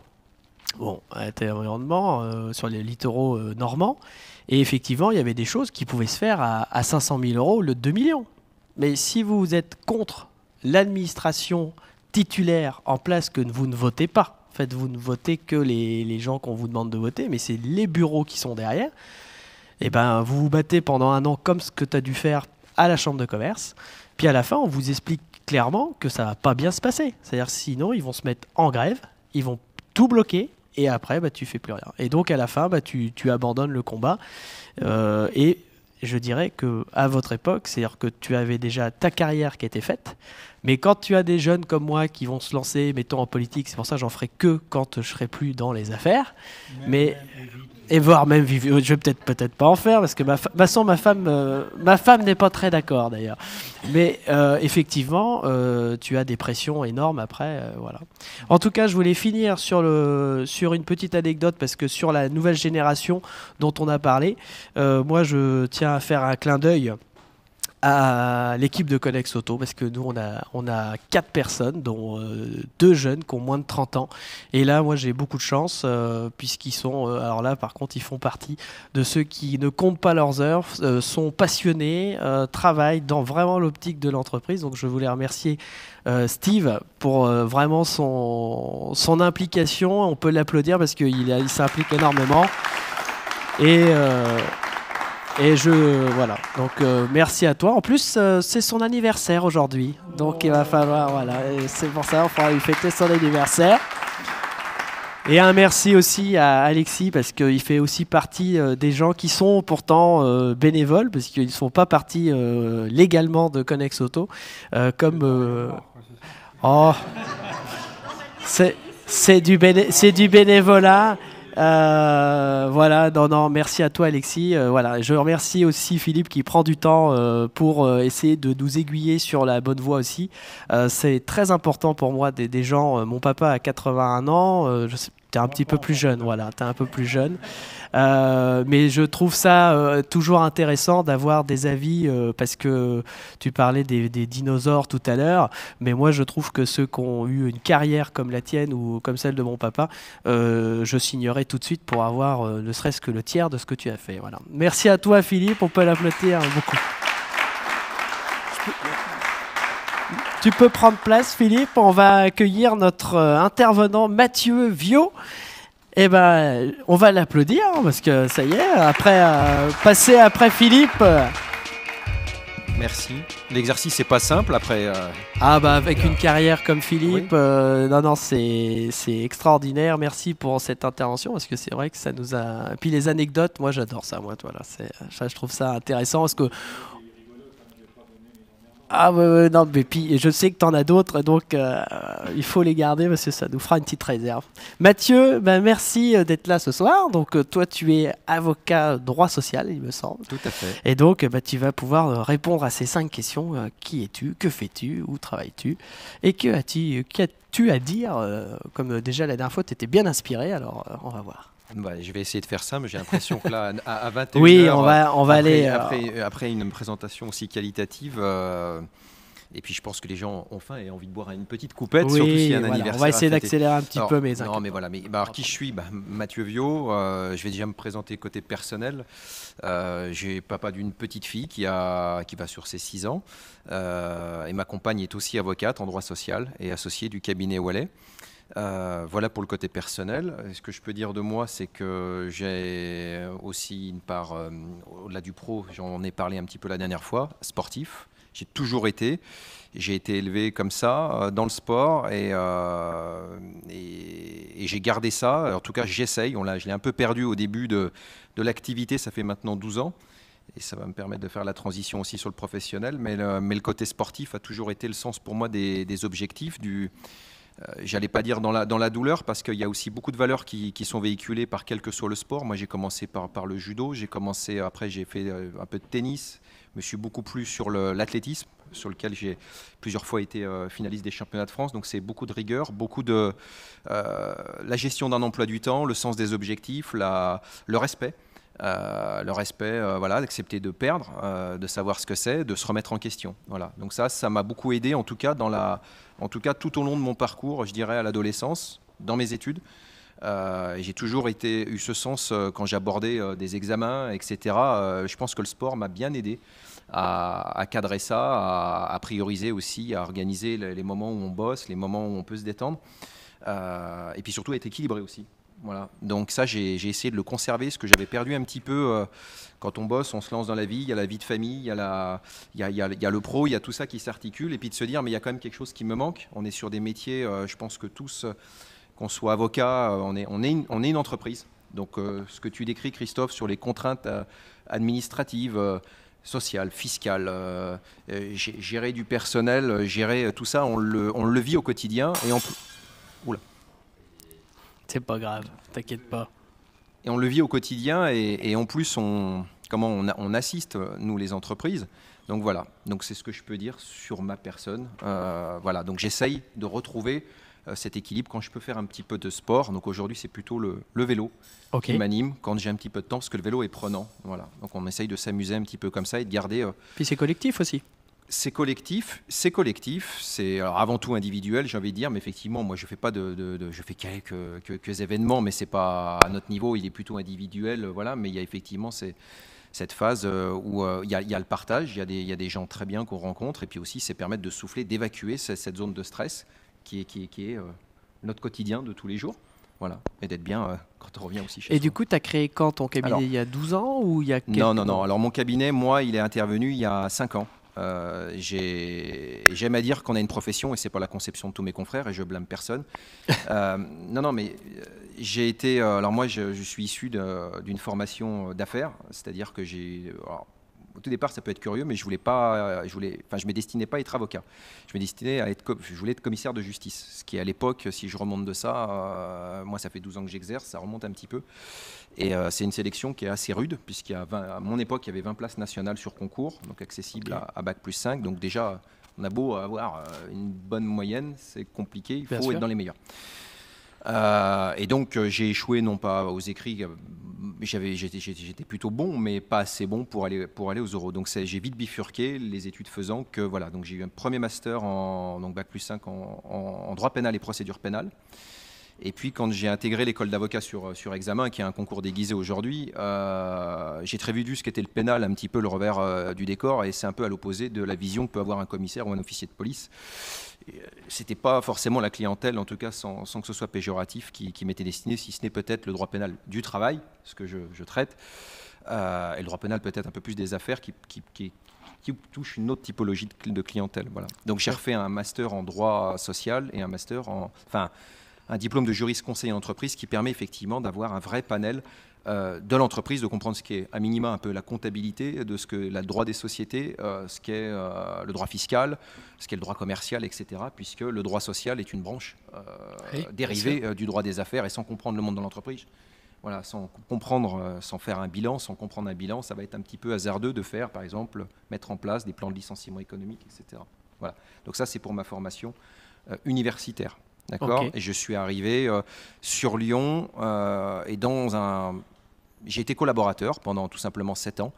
Bon, il était à l'environnement sur les littoraux normands. Et effectivement, il y avait des choses qui pouvaient se faire à 500 000 euros au lieu de 2 millions. Mais si vous êtes contre l'administration titulaire en place, que vous ne votez pas, en fait, vous ne votez que les gens qu'on vous demande de voter, mais c'est les bureaux qui sont derrière, et ben, vous vous battez pendant un an comme ce que tu as dû faire à la Chambre de commerce. Puis à la fin, on vous explique clairement que ça ne va pas bien se passer. C'est-à-dire sinon, ils vont se mettre en grève, ils vont tout bloquer, et après, bah, tu fais plus rien. Et donc, à la fin, bah, tu abandonnes le combat. Et je dirais qu'à votre époque, c'est-à-dire que tu avais déjà ta carrière qui était faite, mais quand tu as des jeunes comme moi qui vont se lancer, mettons, en politique, c'est pour ça que j'en ferai que quand je serai plus dans les affaires, et voire même vivre. Je vais peut-être pas en faire parce que ma femme n'est pas très d'accord d'ailleurs. Mais effectivement, tu as des pressions énormes après, voilà. En tout cas, je voulais finir sur une petite anecdote parce que sur la nouvelle génération dont on a parlé, moi je tiens à faire un clin d'œil à l'équipe de Connex Auto parce que nous on a 4 personnes dont 2 jeunes qui ont moins de 30 ans et là moi j'ai beaucoup de chance puisqu'ils sont alors là par contre ils font partie de ceux qui ne comptent pas leurs heures, sont passionnés, travaillent dans vraiment l'optique de l'entreprise. Donc je voulais remercier Steve pour vraiment son implication. On peut l'applaudir parce qu'il s'implique énormément et voilà, donc merci à toi. En plus, c'est son anniversaire aujourd'hui, donc il va falloir, voilà, c'est pour ça, on pourra lui fêter son anniversaire. Et un merci aussi à Alexis, parce qu'il fait aussi partie des gens qui sont pourtant bénévoles, parce qu'ils ne font pas partie légalement de Connex Auto, comme... Oh, c'est du bénévolat. Voilà, non, merci à toi Alexis. Voilà, je remercie aussi Philippe qui prend du temps pour essayer de nous aiguiller sur la bonne voie aussi. C'est très important pour moi des gens. Mon papa a 81 ans. T'es un petit peu plus jeune, voilà, t'es un peu plus jeune. Mais je trouve ça toujours intéressant d'avoir des avis parce que tu parlais des dinosaures tout à l'heure, mais moi je trouve que ceux qui ont eu une carrière comme la tienne ou comme celle de mon papa, je signerai tout de suite pour avoir ne serait-ce que le tiers de ce que tu as fait. Voilà. Merci à toi Philippe, on peut l'applaudir beaucoup. Tu peux prendre place Philippe, on va accueillir notre intervenant Mathieu Viau. Eh ben, on va l'applaudir parce que ça y est, passer après Philippe. Merci. L'exercice n'est pas simple après. Ah bah avec une carrière comme Philippe, oui. Non, c'est extraordinaire. Merci pour cette intervention parce que c'est vrai que ça nous a. Et puis les anecdotes, moi j'adore ça. Moi, voilà, je trouve ça intéressant parce que. Ah non, mais puis je sais que tu en as d'autres, donc il faut les garder parce que ça nous fera une petite réserve. Mathieu, merci d'être là ce soir. Donc toi, tu es avocat droit social, il me semble. Tout à fait. Et donc, tu vas pouvoir répondre à ces 5 questions. Qui es-tu? Que fais-tu? Où travailles-tu? Et qu'as-tu à dire? Comme déjà la dernière fois, tu étais bien inspiré, alors on va voir. Bah, je vais essayer de faire ça, mais j'ai l'impression que là, à 21h, oui, on va après, aller... Après une présentation aussi qualitative, et puis je pense que les gens ont faim et ont envie de boire une petite coupette, oui, surtout s'il y a un voilà, anniversaire. On va essayer d'accélérer un petit peu, mais... Non, mais voilà. Alors, qui je suis? Mathieu Viau, je vais déjà me présenter côté personnel. J'ai papa d'une petite fille qui va sur ses 6 ans, et ma compagne est aussi avocate en droit social et associée du cabinet Wallet. Voilà pour le côté personnel. Ce que je peux dire de moi, c'est que j'ai aussi une part, au-delà du pro, j'en ai parlé un petit peu la dernière fois, sportif. J'ai toujours été. J'ai été élevé comme ça, dans le sport, et j'ai gardé ça. En tout cas, j'essaye. Je l'ai un peu perdu au début de l'activité, ça fait maintenant 12 ans. Et ça va me permettre de faire la transition aussi sur le professionnel. Mais le côté sportif a toujours été le sens pour moi des objectifs, j'allais pas dire dans la douleur, parce qu'il y a aussi beaucoup de valeurs qui sont véhiculées par quel que soit le sport. Moi, j'ai commencé par le judo, après j'ai fait un peu de tennis, je me suis beaucoup plus sur l'athlétisme, sur lequel j'ai plusieurs fois été finaliste des championnats de France. Donc c'est beaucoup de rigueur, beaucoup de la gestion d'un emploi du temps, le sens des objectifs, le respect. Le respect, voilà, d'accepter de perdre, de savoir ce que c'est, de se remettre en question. Voilà. Donc ça m'a beaucoup aidé, en tout cas tout au long de mon parcours, je dirais à l'adolescence, dans mes études. J'ai toujours eu ce sens quand j'abordais des examens, etc. Je pense que le sport m'a bien aidé à cadrer ça, à prioriser aussi, à organiser les moments où on bosse, les moments où on peut se détendre, et puis surtout être équilibré aussi. Voilà. Donc ça, j'ai essayé de le conserver, ce que j'avais perdu un petit peu. Quand on bosse, on se lance dans la vie, il y a la vie de famille, il y a le pro, il y a tout ça qui s'articule, et puis de se dire, mais il y a quand même quelque chose qui me manque. On est sur des métiers, je pense que tous, qu'on soit avocat, on est une entreprise. Donc ce que tu décris, Christophe, sur les contraintes administratives, sociales, fiscales, gérer du personnel, gérer tout ça, on le vit au quotidien. Et Oula. C'est pas grave, t'inquiète pas. Et on le vit au quotidien et en plus, on assiste, nous, les entreprises. Donc voilà, donc c'est ce que je peux dire sur ma personne. Voilà, donc j'essaye de retrouver cet équilibre quand je peux faire un petit peu de sport. Donc aujourd'hui, c'est plutôt le vélo qui m'anime quand j'ai un petit peu de temps, parce que le vélo est prenant. Voilà, donc on essaye de s'amuser un petit peu comme ça et de garder... Puis c'est collectif aussi. C'est collectif, c'est avant tout individuel, j'ai envie de dire, mais effectivement, moi je fais pas je fais quelques événements, mais c'est pas à notre niveau, il est plutôt individuel, voilà. Mais il y a effectivement cette phase où il y a le partage, il y a des gens très bien qu'on rencontre, et puis aussi c'est permettre de souffler, d'évacuer cette zone de stress qui est notre quotidien de tous les jours. Voilà, et d'être bien quand on revient aussi chez soi. Et du coup, tu as créé quand ton cabinet? Il y a 12 ans ou il y a quelques... Non. Alors mon cabinet, moi, il est intervenu il y a 5 ans. J'aime à dire qu'on a une profession, et c'est pas la conception de tous mes confrères, et je blâme personne. Non, mais j'ai été... alors moi, je suis issu d'une formation d'affaires, c'est-à-dire que au tout départ, ça peut être curieux, mais je me destinais pas à être avocat. Je voulais être commissaire de justice, ce qui à l'époque, si je remonte de ça, moi ça fait 12 ans que j'exerce, ça remonte un petit peu. Et c'est une sélection qui est assez rude, à mon époque, il y avait 20 places nationales sur concours, donc accessibles à Bac plus 5. Donc déjà, on a beau avoir une bonne moyenne, c'est compliqué, il faut être dans les meilleurs. Et donc j'ai échoué non pas aux écrits, j'étais plutôt bon, mais pas assez bon pour aller aux oraux. Donc j'ai vite bifurqué, les études faisant que voilà. Donc j'ai eu un premier master donc Bac plus 5 en droit pénal et procédure pénale. Et puis quand j'ai intégré l'école d'avocat sur examen, qui est un concours déguisé aujourd'hui, j'ai très vite vu ce qu'était le pénal, un petit peu le revers du décor, et c'est un peu à l'opposé de la vision que peut avoir un commissaire ou un officier de police. C'était pas forcément la clientèle, en tout cas sans que ce soit péjoratif, qui m'était destiné, si ce n'est peut-être le droit pénal du travail, ce que je traite, et le droit pénal peut-être un peu plus des affaires qui touche une autre typologie de clientèle. Voilà. Donc j'ai refait un master en droit social et un master un diplôme de juriste conseiller en entreprise qui permet effectivement d'avoir un vrai panel de l'entreprise, de comprendre ce qu'est à minima un peu la comptabilité, de ce que le droit des sociétés, ce qu'est le droit fiscal, ce qu'est le droit commercial, etc. Puisque le droit social est une branche dérivée du droit des affaires, et sans comprendre le monde de l'entreprise, voilà, sans faire un bilan, sans comprendre un bilan, ça va être un petit peu hasardeux de faire, par exemple, mettre en place des plans de licenciement économique, etc. Voilà. Donc ça, c'est pour ma formation universitaire. D'accord. Et je suis arrivé sur Lyon et j'ai été collaborateur pendant tout simplement 7 ans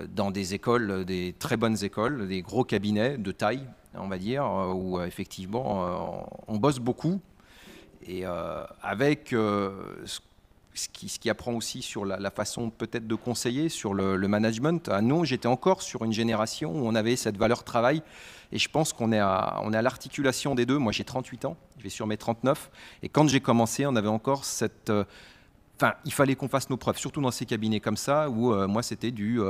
dans des écoles, des très bonnes écoles, des gros cabinets de taille, on va dire, où effectivement on bosse beaucoup, et avec ce qui apprend aussi sur la façon peut-être de conseiller, sur le management. Nous, j'étais encore sur une génération où on avait cette valeur travail, et je pense qu'on est à l'articulation des deux. Moi, j'ai 38 ans, je vais sur mes 39, et quand j'ai commencé, on avait encore cette... il fallait qu'on fasse nos preuves, surtout dans ces cabinets comme ça, où moi, c'était du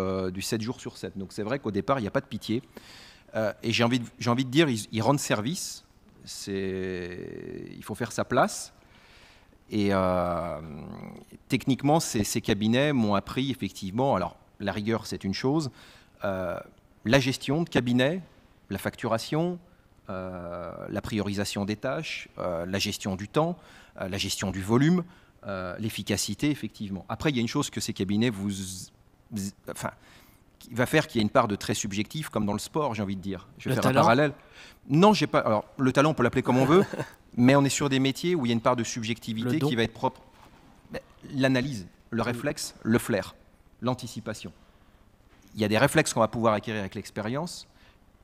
7 jours sur 7. Donc c'est vrai qu'au départ, il n'y a pas de pitié. Et j'ai envie de dire, ils rendent service. Il faut faire sa place. Et techniquement, ces cabinets m'ont appris effectivement, alors la rigueur c'est une chose, la gestion de cabinet, la facturation, la priorisation des tâches, la gestion du temps, la gestion du volume, l'efficacité effectivement. Après, il y a une chose que ces cabinets qui va faire qu'il y a une part de très subjectif, comme dans le sport, j'ai envie de dire. Je vais faire un parallèle. Non, j'ai pas. Alors, le talent, on peut l'appeler comme on veut, mais on est sur des métiers où il y a une part de subjectivité qui va être propre. L'analyse, le réflexe, le flair. l'anticipation. Il y a des réflexes qu'on va pouvoir acquérir avec l'expérience,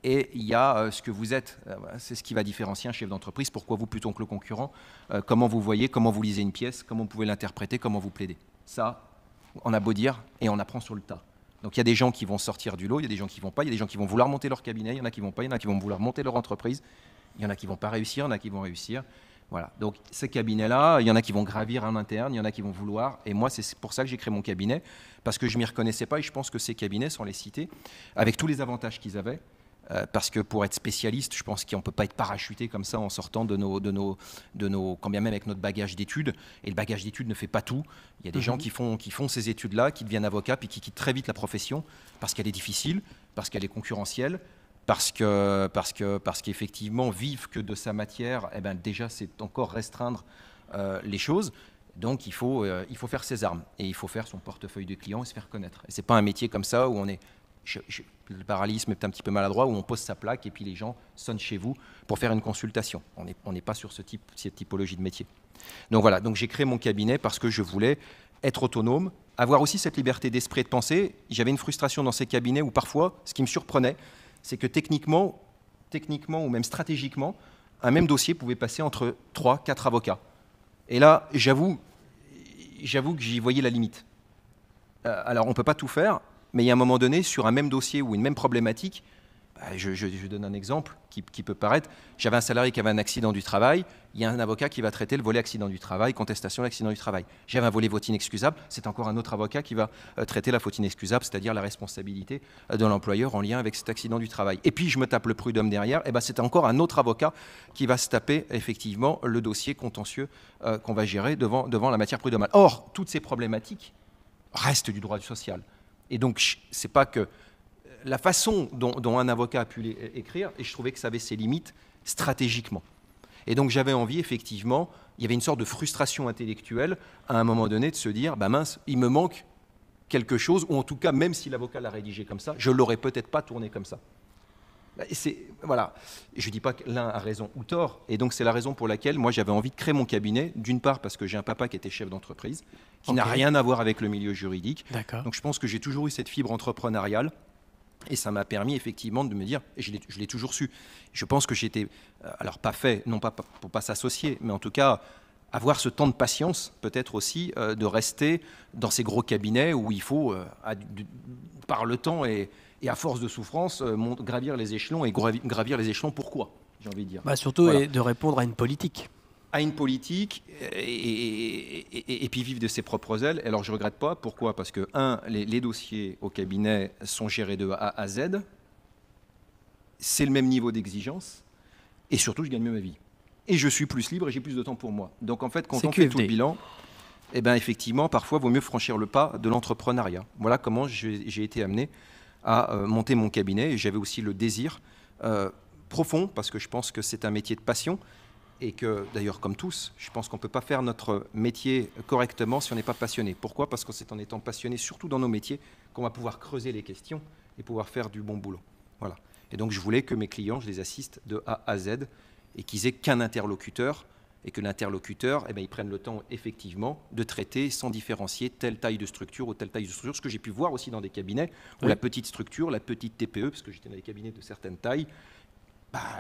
et il y a ce que vous êtes. C'est ce qui va différencier un chef d'entreprise. Pourquoi vous plutôt que le concurrent? Comment vous voyez, comment vous lisez une pièce, comment vous pouvez l'interpréter, comment vous plaidez. Ça, on a beau dire, et on apprend sur le tas. Donc il y a des gens qui vont sortir du lot, il y a des gens qui ne vont pas, il y a des gens qui vont vouloir monter leur cabinet, il y en a qui ne vont pas, il y en a qui vont vouloir monter leur entreprise, il y en a qui ne vont pas réussir, il y en a qui vont réussir. Voilà. Donc ces cabinets-là, il y en a qui vont gravir en interne, il y en a qui vont vouloir. Et moi, c'est pour ça que j'ai créé mon cabinet, parce que je ne m'y reconnaissais pas et je pense que ces cabinets, sans les citer, avec tous les avantages qu'ils avaient, parce que pour être spécialiste, je pense qu'on ne peut pas être parachuté comme ça en sortant de nos quand bien même avec notre bagage d'études. Et le bagage d'études ne fait pas tout. Il y a des gens qui font ces études-là, qui deviennent avocats, puis qui quittent très vite la profession, parce qu'elle est difficile, parce qu'elle est concurrentielle, parce qu'effectivement, vivre que de sa matière, eh ben, déjà, c'est encore restreindre les choses. Donc, il faut faire ses armes, et il faut faire son portefeuille de clients et se faire connaître. Et ce n'est pas un métier comme ça où on est... le parallélisme est un petit peu maladroit, où on pose sa plaque et puis les gens sonnent chez vous pour faire une consultation. On n'est pas sur cette typologie de métier. Donc voilà, donc j'ai créé mon cabinet parce que je voulais être autonome, avoir aussi cette liberté d'esprit et de pensée. J'avais une frustration dans ces cabinets où parfois, ce qui me surprenait, c'est que techniquement ou même stratégiquement, un même dossier pouvait passer entre 3-4 avocats. Et là, j'avoue que j'y voyais la limite. Alors, on ne peut pas tout faire, mais il y a un moment donné, sur un même dossier ou une même problématique, je donne un exemple qui peut paraître, j'avais un salarié qui avait un accident du travail, il y a un avocat qui va traiter le volet accident du travail, contestation de l'accident du travail. J'avais un volet faute inexcusable, c'est encore un autre avocat qui va traiter la faute inexcusable, c'est-à-dire la responsabilité de l'employeur en lien avec cet accident du travail. Et puis je me tape le prud'homme derrière, et ben c'est encore un autre avocat qui va se taper effectivement le dossier contentieux qu'on va gérer devant la matière prud'homale. Or, toutes ces problématiques restent du droit social. Et donc, c'est pas que la façon dont un avocat a pu l'écrire, et je trouvais que ça avait ses limites stratégiquement. Et donc, j'avais envie, effectivement, il y avait une sorte de frustration intellectuelle à un moment donné de se dire, bah mince, il me manque quelque chose, ou en tout cas, même si l'avocat l'a rédigé comme ça, je ne l'aurais peut-être pas tourné comme ça. Voilà. Je ne dis pas que l'un a raison ou tort, et donc c'est la raison pour laquelle moi j'avais envie de créer mon cabinet, d'une part parce que j'ai un papa qui était chef d'entreprise, qui n'a rien à voir avec le milieu juridique, donc je pense que j'ai toujours eu cette fibre entrepreneuriale, et ça m'a permis effectivement de me dire, et je l'ai toujours su, je pense que j'étais, alors pas fait, non pas pour pas s'associer, mais en tout cas avoir ce temps de patience, peut-être aussi, de rester dans ces gros cabinets où il faut, par le temps et à force de souffrance, gravir les échelons. Et gravir les échelons, pourquoi, j'ai envie de dire. Surtout voilà. De répondre à une politique. À une politique, et puis vivre de ses propres ailes. Alors je ne regrette pas. Pourquoi? Parce que, les dossiers au cabinet sont gérés de A à Z. C'est le même niveau d'exigence. Et surtout, je gagne mieux ma vie. Et je suis plus libre et j'ai plus de temps pour moi. Donc en fait, quand on fait tout le bilan, eh ben, effectivement, parfois, il vaut mieux franchir le pas de l'entrepreneuriat. Voilà comment j'ai été amené à monter mon cabinet. Et j'avais aussi le désir profond, parce que je pense que c'est un métier de passion, et que, d'ailleurs, comme tous, je pense qu'on ne peut pas faire notre métier correctement si on n'est pas passionné. Pourquoi? Parce que c'est en étant passionné, surtout dans nos métiers, qu'on va pouvoir creuser les questions et pouvoir faire du bon boulot. Voilà. Et donc, je voulais que mes clients, je les assiste de A à Z, et qu'ils aient qu'un interlocuteur, et que l'interlocuteur, eh ben, il prenne le temps, effectivement, de traiter sans différencier telle taille de structure ou telle taille de structure. Ce que j'ai pu voir aussi dans des cabinets où la petite structure, la petite TPE, parce que j'étais dans des cabinets de certaines tailles,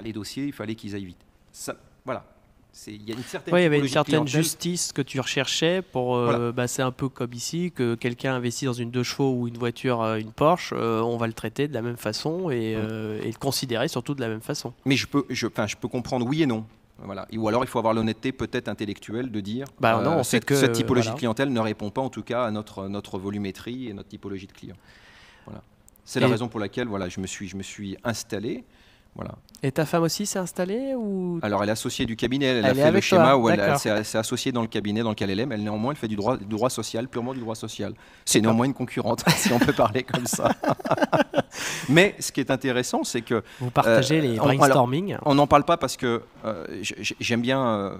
les dossiers, il fallait qu'ils aillent vite. Ça, voilà. Il y a une certaine, il y avait une certaine justice que tu recherchais pour. Voilà. C'est un peu comme ici, que quelqu'un investit dans une 2 chevaux ou une voiture, une Porsche, on va le traiter de la même façon et le considérer surtout de la même façon. Mais je peux comprendre oui et non. Voilà. Ou alors il faut avoir l'honnêteté peut-être intellectuelle de dire non, cette typologie de clientèle ne répond pas en tout cas à notre volumétrie et notre typologie de clients. Voilà. C'est la raison pour laquelle je me suis installé. Voilà. Et ta femme aussi s'est installée ou... Alors elle est associée du cabinet, elle a fait le schéma où elle s'est associée dans le cabinet dans lequel elle est, mais néanmoins elle fait du droit social, purement du droit social. C'est néanmoins une concurrente, si on peut parler comme ça. Mais ce qui est intéressant, c'est que... Vous partagez les brainstorming. On n'en parle pas parce que j'aime bien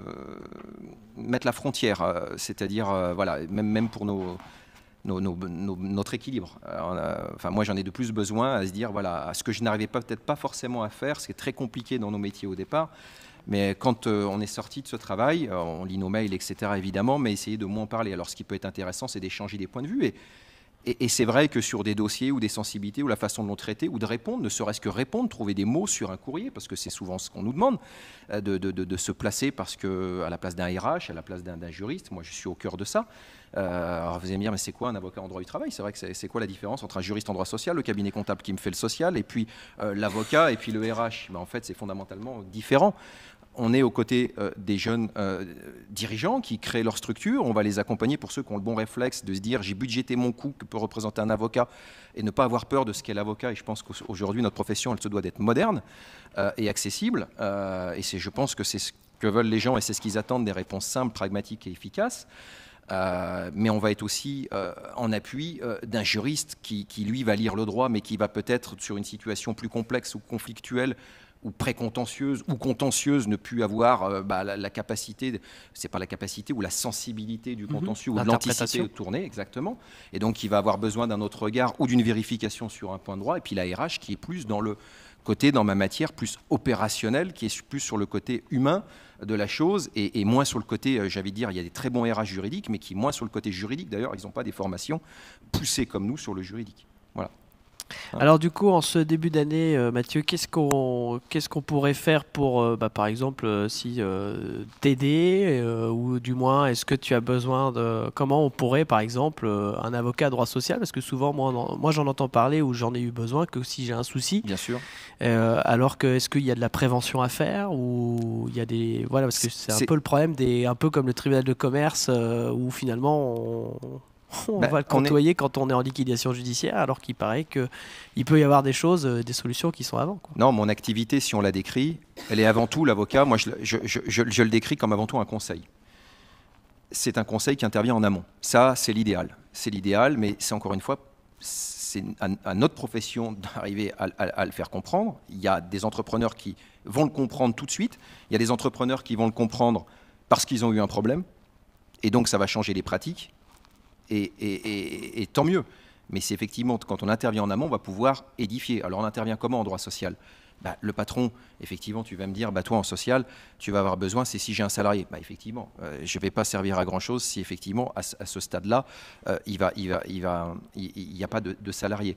mettre la frontière, c'est-à-dire même pour notre équilibre. Moi, j'en ai de plus besoin à se dire, à ce que je n'arrivais peut-être pas forcément à faire, ce qui est très compliqué dans nos métiers au départ, mais quand on est sorti de ce travail, on lit nos mails, etc., évidemment, mais essayer de moins parler. Alors, ce qui peut être intéressant, c'est d'échanger des points de vue Et c'est vrai que sur des dossiers ou des sensibilités ou la façon de les traiter ou de répondre, ne serait-ce que répondre, trouver des mots sur un courrier, parce que c'est souvent ce qu'on nous demande, de se placer parce que, à la place d'un RH, à la place d'un juriste, moi je suis au cœur de ça. Alors vous allez me dire, mais c'est quoi un avocat en droit du travail? C'est vrai que c'est quoi la différence entre un juriste en droit social, le cabinet comptable qui me fait le social, et puis l'avocat et puis le RH? En fait, c'est fondamentalement différent. On est aux côtés des jeunes dirigeants qui créent leur structure. On va les accompagner pour ceux qui ont le bon réflexe de se dire j'ai budgété mon coût que peut représenter un avocat et ne pas avoir peur de ce qu'est l'avocat. Et je pense qu'aujourd'hui, notre profession, elle se doit d'être moderne et accessible. Et je pense que c'est ce que veulent les gens et c'est ce qu'ils attendent, des réponses simples, pragmatiques et efficaces. Mais on va être aussi en appui d'un juriste qui, lui, va lire le droit, mais qui va peut-être, sur une situation plus complexe ou conflictuelle, ou précontentieuse ou contentieuse, ne plus avoir la capacité, c'est pas la capacité ou la sensibilité du contentieux ou de l'anticipé de tourner, exactement. Et donc, il va avoir besoin d'un autre regard ou d'une vérification sur un point de droit. Et puis la RH qui est plus dans le côté, dans ma matière, plus opérationnel, qui est plus sur le côté humain de la chose et moins sur le côté, j'avais dire, il y a des très bons RH juridiques, mais qui moins sur le côté juridique. D'ailleurs, ils n'ont pas des formations poussées comme nous sur le juridique. Voilà. Alors du coup, en ce début d'année, Mathieu, qu'est-ce qu'on pourrait faire pour, par exemple, t'aider ou du moins, est-ce que tu as besoin de... Comment on pourrait, par exemple, un avocat droit social, parce que souvent, moi j'en entends parler ou j'en ai eu besoin que si j'ai un souci. Bien sûr. Alors que, est-ce qu'il y a de la prévention à faire ou il y a des... Voilà, parce que c'est un peu le problème, un peu comme le tribunal de commerce où finalement on va le côtoyer quand on est en liquidation judiciaire, alors qu'il paraît qu'il peut y avoir des choses, des solutions qui sont avant, quoi. Non, mon activité, si on la décrit, elle est avant tout, l'avocat, moi je le décris comme avant tout un conseil. C'est un conseil qui intervient en amont. Ça, c'est l'idéal. C'est l'idéal, mais c'est encore une fois, c'est à notre profession d'arriver à le faire comprendre. Il y a des entrepreneurs qui vont le comprendre tout de suite. Il y a des entrepreneurs qui vont le comprendre parce qu'ils ont eu un problème. Et donc, ça va changer les pratiques. Et tant mieux. Mais c'est effectivement, quand on intervient en amont, on va pouvoir édifier. Alors on intervient comment en droit social? Le patron, effectivement, tu vas me dire, toi en social, tu vas avoir besoin, c'est si j'ai un salarié. Effectivement, je ne vais pas servir à grand-chose si effectivement, à ce stade-là, il n'y a pas de salarié.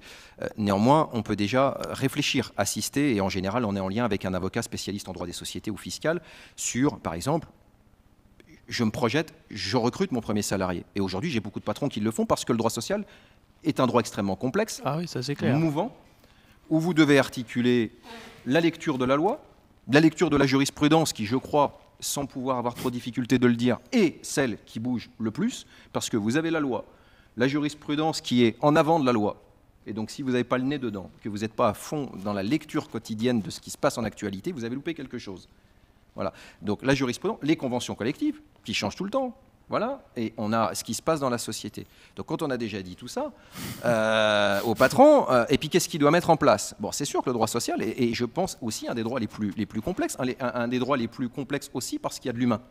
Néanmoins, on peut déjà réfléchir, assister, et en général, on est en lien avec un avocat spécialiste en droit des sociétés ou fiscal sur, par exemple, je me projette, je recrute mon premier salarié. Et aujourd'hui, j'ai beaucoup de patrons qui le font parce que le droit social est un droit extrêmement complexe, ça c'est clair, mouvant, où vous devez articuler la lecture de la loi, la lecture de la jurisprudence qui, je crois, sans pouvoir avoir trop de difficulté de le dire, est celle qui bouge le plus, parce que vous avez la loi, la jurisprudence qui est en avant de la loi. Et donc, si vous n'avez pas le nez dedans, que vous n'êtes pas à fond dans la lecture quotidienne de ce qui se passe en actualité, vous avez loupé quelque chose. Voilà. Donc la jurisprudence, les conventions collectives qui changent tout le temps, voilà, et on a ce qui se passe dans la société. Donc quand on a déjà dit tout ça au patron, et puis qu'est-ce qu'il doit mettre en place? Bon, c'est sûr que le droit social est, je pense aussi un des droits les plus complexes, un des droits les plus complexes aussi parce qu'il y a de l'humain.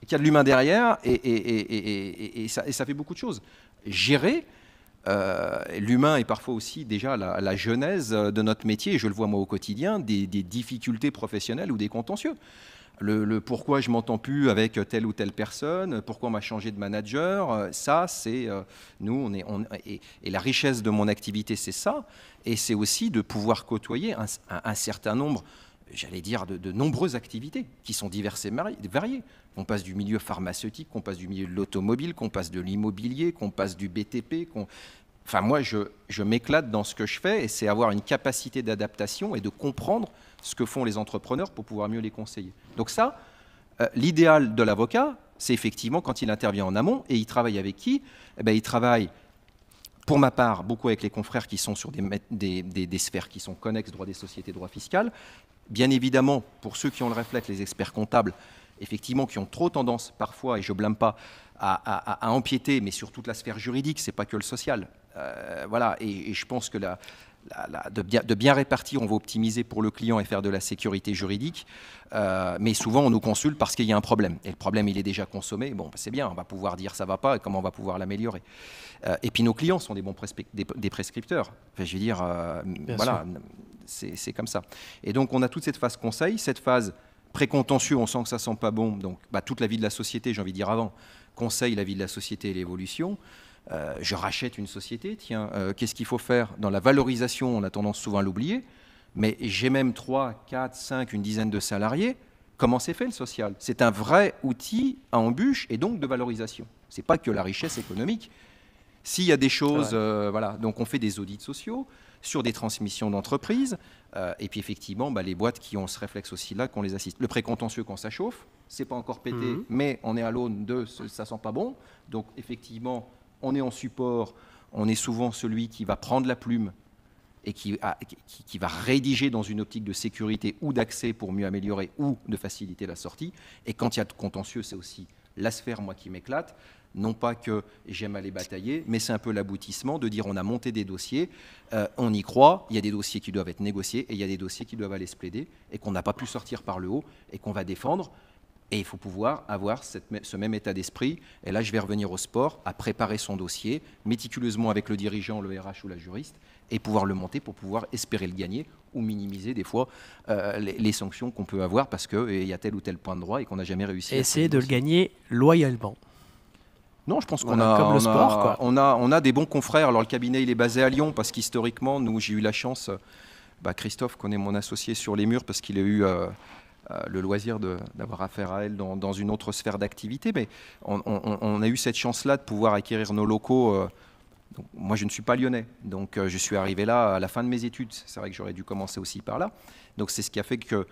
Il y a de l'humain derrière et ça fait beaucoup de choses. Gérer l'humain est parfois aussi déjà la genèse de notre métier, et je le vois moi au quotidien, des difficultés professionnelles ou des contentieux. Le pourquoi je m'entends plus avec telle ou telle personne, pourquoi on m'a changé de manager, ça c'est nous et la richesse de mon activité c'est ça, et c'est aussi de pouvoir côtoyer un certain nombre, j'allais dire, de nombreuses activités qui sont diverses et variées. On passe du milieu pharmaceutique, qu'on passe du milieu de l'automobile, qu'on passe de l'immobilier, qu'on passe du BTP. Enfin, moi, je m'éclate dans ce que je fais, et c'est avoir une capacité d'adaptation et de comprendre ce que font les entrepreneurs pour pouvoir mieux les conseiller. Donc ça, l'idéal de l'avocat, c'est effectivement quand il intervient en amont, et il travaille avec qui? Il travaille, pour ma part, beaucoup avec les confrères qui sont sur des sphères qui sont connexes, droit des sociétés, droit fiscal. Bien évidemment, pour ceux qui ont le réflexe, les experts comptables, effectivement, qui ont trop tendance parfois, et je ne blâme pas, à empiéter, mais sur toute la sphère juridique, ce n'est pas que le social. Voilà, et je pense que de bien répartir, on va optimiser pour le client et faire de la sécurité juridique, mais souvent on nous consulte parce qu'il y a un problème, et le problème il est déjà consommé. Bon, c'est bien, on va pouvoir dire ça ne va pas et comment on va pouvoir l'améliorer. Et puis nos clients sont des prescripteurs. Enfin, je veux dire, voilà, c'est comme ça. Et donc on a toute cette phase conseil, cette phase précontentieux, on sent que ça sent pas bon, donc toute la vie de la société, j'ai envie de dire avant, conseil, la vie de la société et l'évolution. Je rachète une société, tiens, qu'est-ce qu'il faut faire? Dans la valorisation, on a tendance souvent à l'oublier, mais j'ai même 3, 4, 5, une dizaine de salariés. Comment c'est fait le social? C'est un vrai outil à embûche et donc de valorisation. Ce n'est pas que la richesse économique. S'il y a des choses, voilà, donc on fait des audits sociaux sur des transmissions d'entreprises, et puis effectivement, les boîtes qui ont ce réflexe aussi là, qu'on les assiste. Le précontentieux, quand ça chauffe, c'est pas encore pété, mais on est à l'aune de ça sent pas bon. Donc effectivement, on est en support, on est souvent celui qui va prendre la plume et qui va rédiger dans une optique de sécurité ou d'accès pour mieux améliorer ou de faciliter la sortie. Et quand il y a de contentieux, c'est aussi la sphère, moi, qui m'éclate. Non pas que j'aime aller batailler, mais c'est un peu l'aboutissement de dire on a monté des dossiers, on y croit, il y a des dossiers qui doivent être négociés et il y a des dossiers qui doivent aller se plaider et qu'on n'a pas pu sortir par le haut et qu'on va défendre. Et il faut pouvoir avoir ce même état d'esprit. Et là, je vais revenir au sport, à préparer son dossier méticuleusement avec le dirigeant, le RH ou la juriste, et pouvoir le monter pour pouvoir espérer le gagner ou minimiser des fois les sanctions qu'on peut avoir parce qu'il y a tel ou tel point de droit et qu'on n'a jamais réussi à essayer de le gagner loyalement. Non, je pense qu'on a, comme le sport, on a des bons confrères. Alors le cabinet, il est basé à Lyon parce qu'historiquement, nous, j'ai eu la chance, Christophe connaît mon associé sur les murs parce qu'il a eu le loisir d'avoir affaire à elle dans une autre sphère d'activité, mais on a eu cette chance-là de pouvoir acquérir nos locaux. Donc, moi, je ne suis pas lyonnais, donc je suis arrivé là à la fin de mes études. C'est vrai que j'aurais dû commencer aussi par là. Donc c'est ce qui a fait que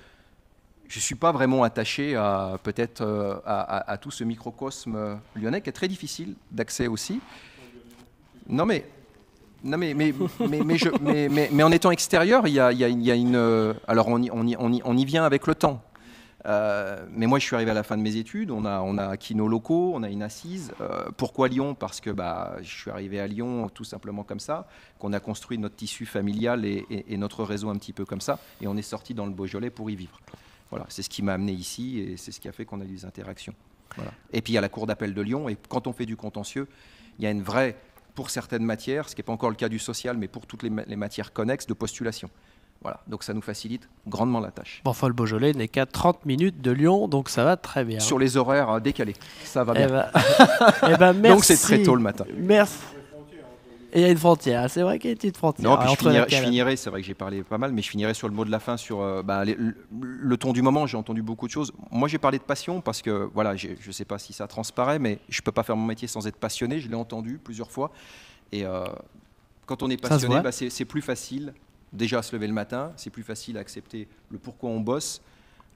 je ne suis pas vraiment attaché à peut-être à tout ce microcosme lyonnais qui est très difficile d'accès aussi. Mais en étant extérieur, il y a une. Alors on y vient avec le temps. Mais moi, je suis arrivé à la fin de mes études. On a acquis nos locaux, on a une assise. Pourquoi Lyon? Parce que je suis arrivé à Lyon tout simplement comme ça, qu'on a construit notre tissu familial et notre réseau un petit peu comme ça, et on est sorti dans le Beaujolais pour y vivre. Voilà, c'est ce qui m'a amené ici et c'est ce qui a fait qu'on a eu des interactions. Voilà. Et puis il y a la Cour d'appel de Lyon, et quand on fait du contentieux, il y a une vraie, pour certaines matières, ce qui n'est pas encore le cas du social, mais pour toutes les matières connexes, de postulation. Voilà, donc ça nous facilite grandement la tâche. Bon, enfin, le Beaujolais n'est qu'à 30 minutes de Lyon, donc ça va très bien. Sur les horaires décalés, ça va bien. Merci. Donc c'est très tôt le matin. Merci. Et il y a une frontière, c'est vrai qu'il y a une petite frontière. Non, puis je finirai, c'est vrai que j'ai parlé pas mal, mais je finirai sur le mot de la fin, sur le ton du moment. J'ai entendu beaucoup de choses. Moi, j'ai parlé de passion parce que, voilà, je ne sais pas si ça transparaît, mais je ne peux pas faire mon métier sans être passionné. Je l'ai entendu plusieurs fois. Et quand on est passionné, c'est plus facile déjà à se lever le matin, c'est plus facile à accepter le pourquoi on bosse,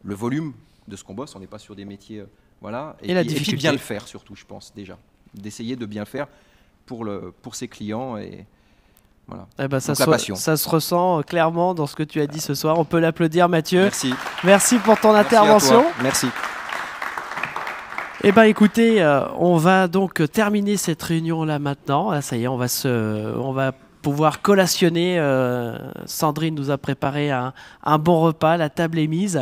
le volume de ce qu'on bosse. On n'est pas sur des métiers... voilà. Et la difficulté. Et puis bien le faire, surtout, je pense, déjà. D'essayer de bien le faire pour ses clients et voilà. Ça se ressent clairement dans ce que tu as dit ce soir. On peut l'applaudir, Mathieu. Merci. Merci pour ton intervention. Merci. Eh bien, écoutez, on va donc terminer cette réunion là maintenant. Là, ça y est, on va pouvoir collationner. Sandrine nous a préparé un bon repas, la table est mise.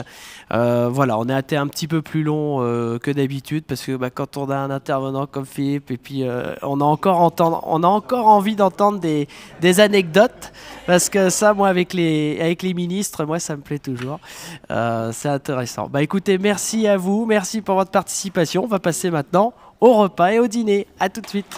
Voilà, on a été un petit peu plus long que d'habitude parce que quand on a un intervenant comme Philippe et puis on a encore envie d'entendre des anecdotes parce que ça, moi, avec les ministres, moi, ça me plaît toujours. C'est intéressant. Écoutez, merci à vous, merci pour votre participation. On va passer maintenant au repas et au dîner. À tout de suite.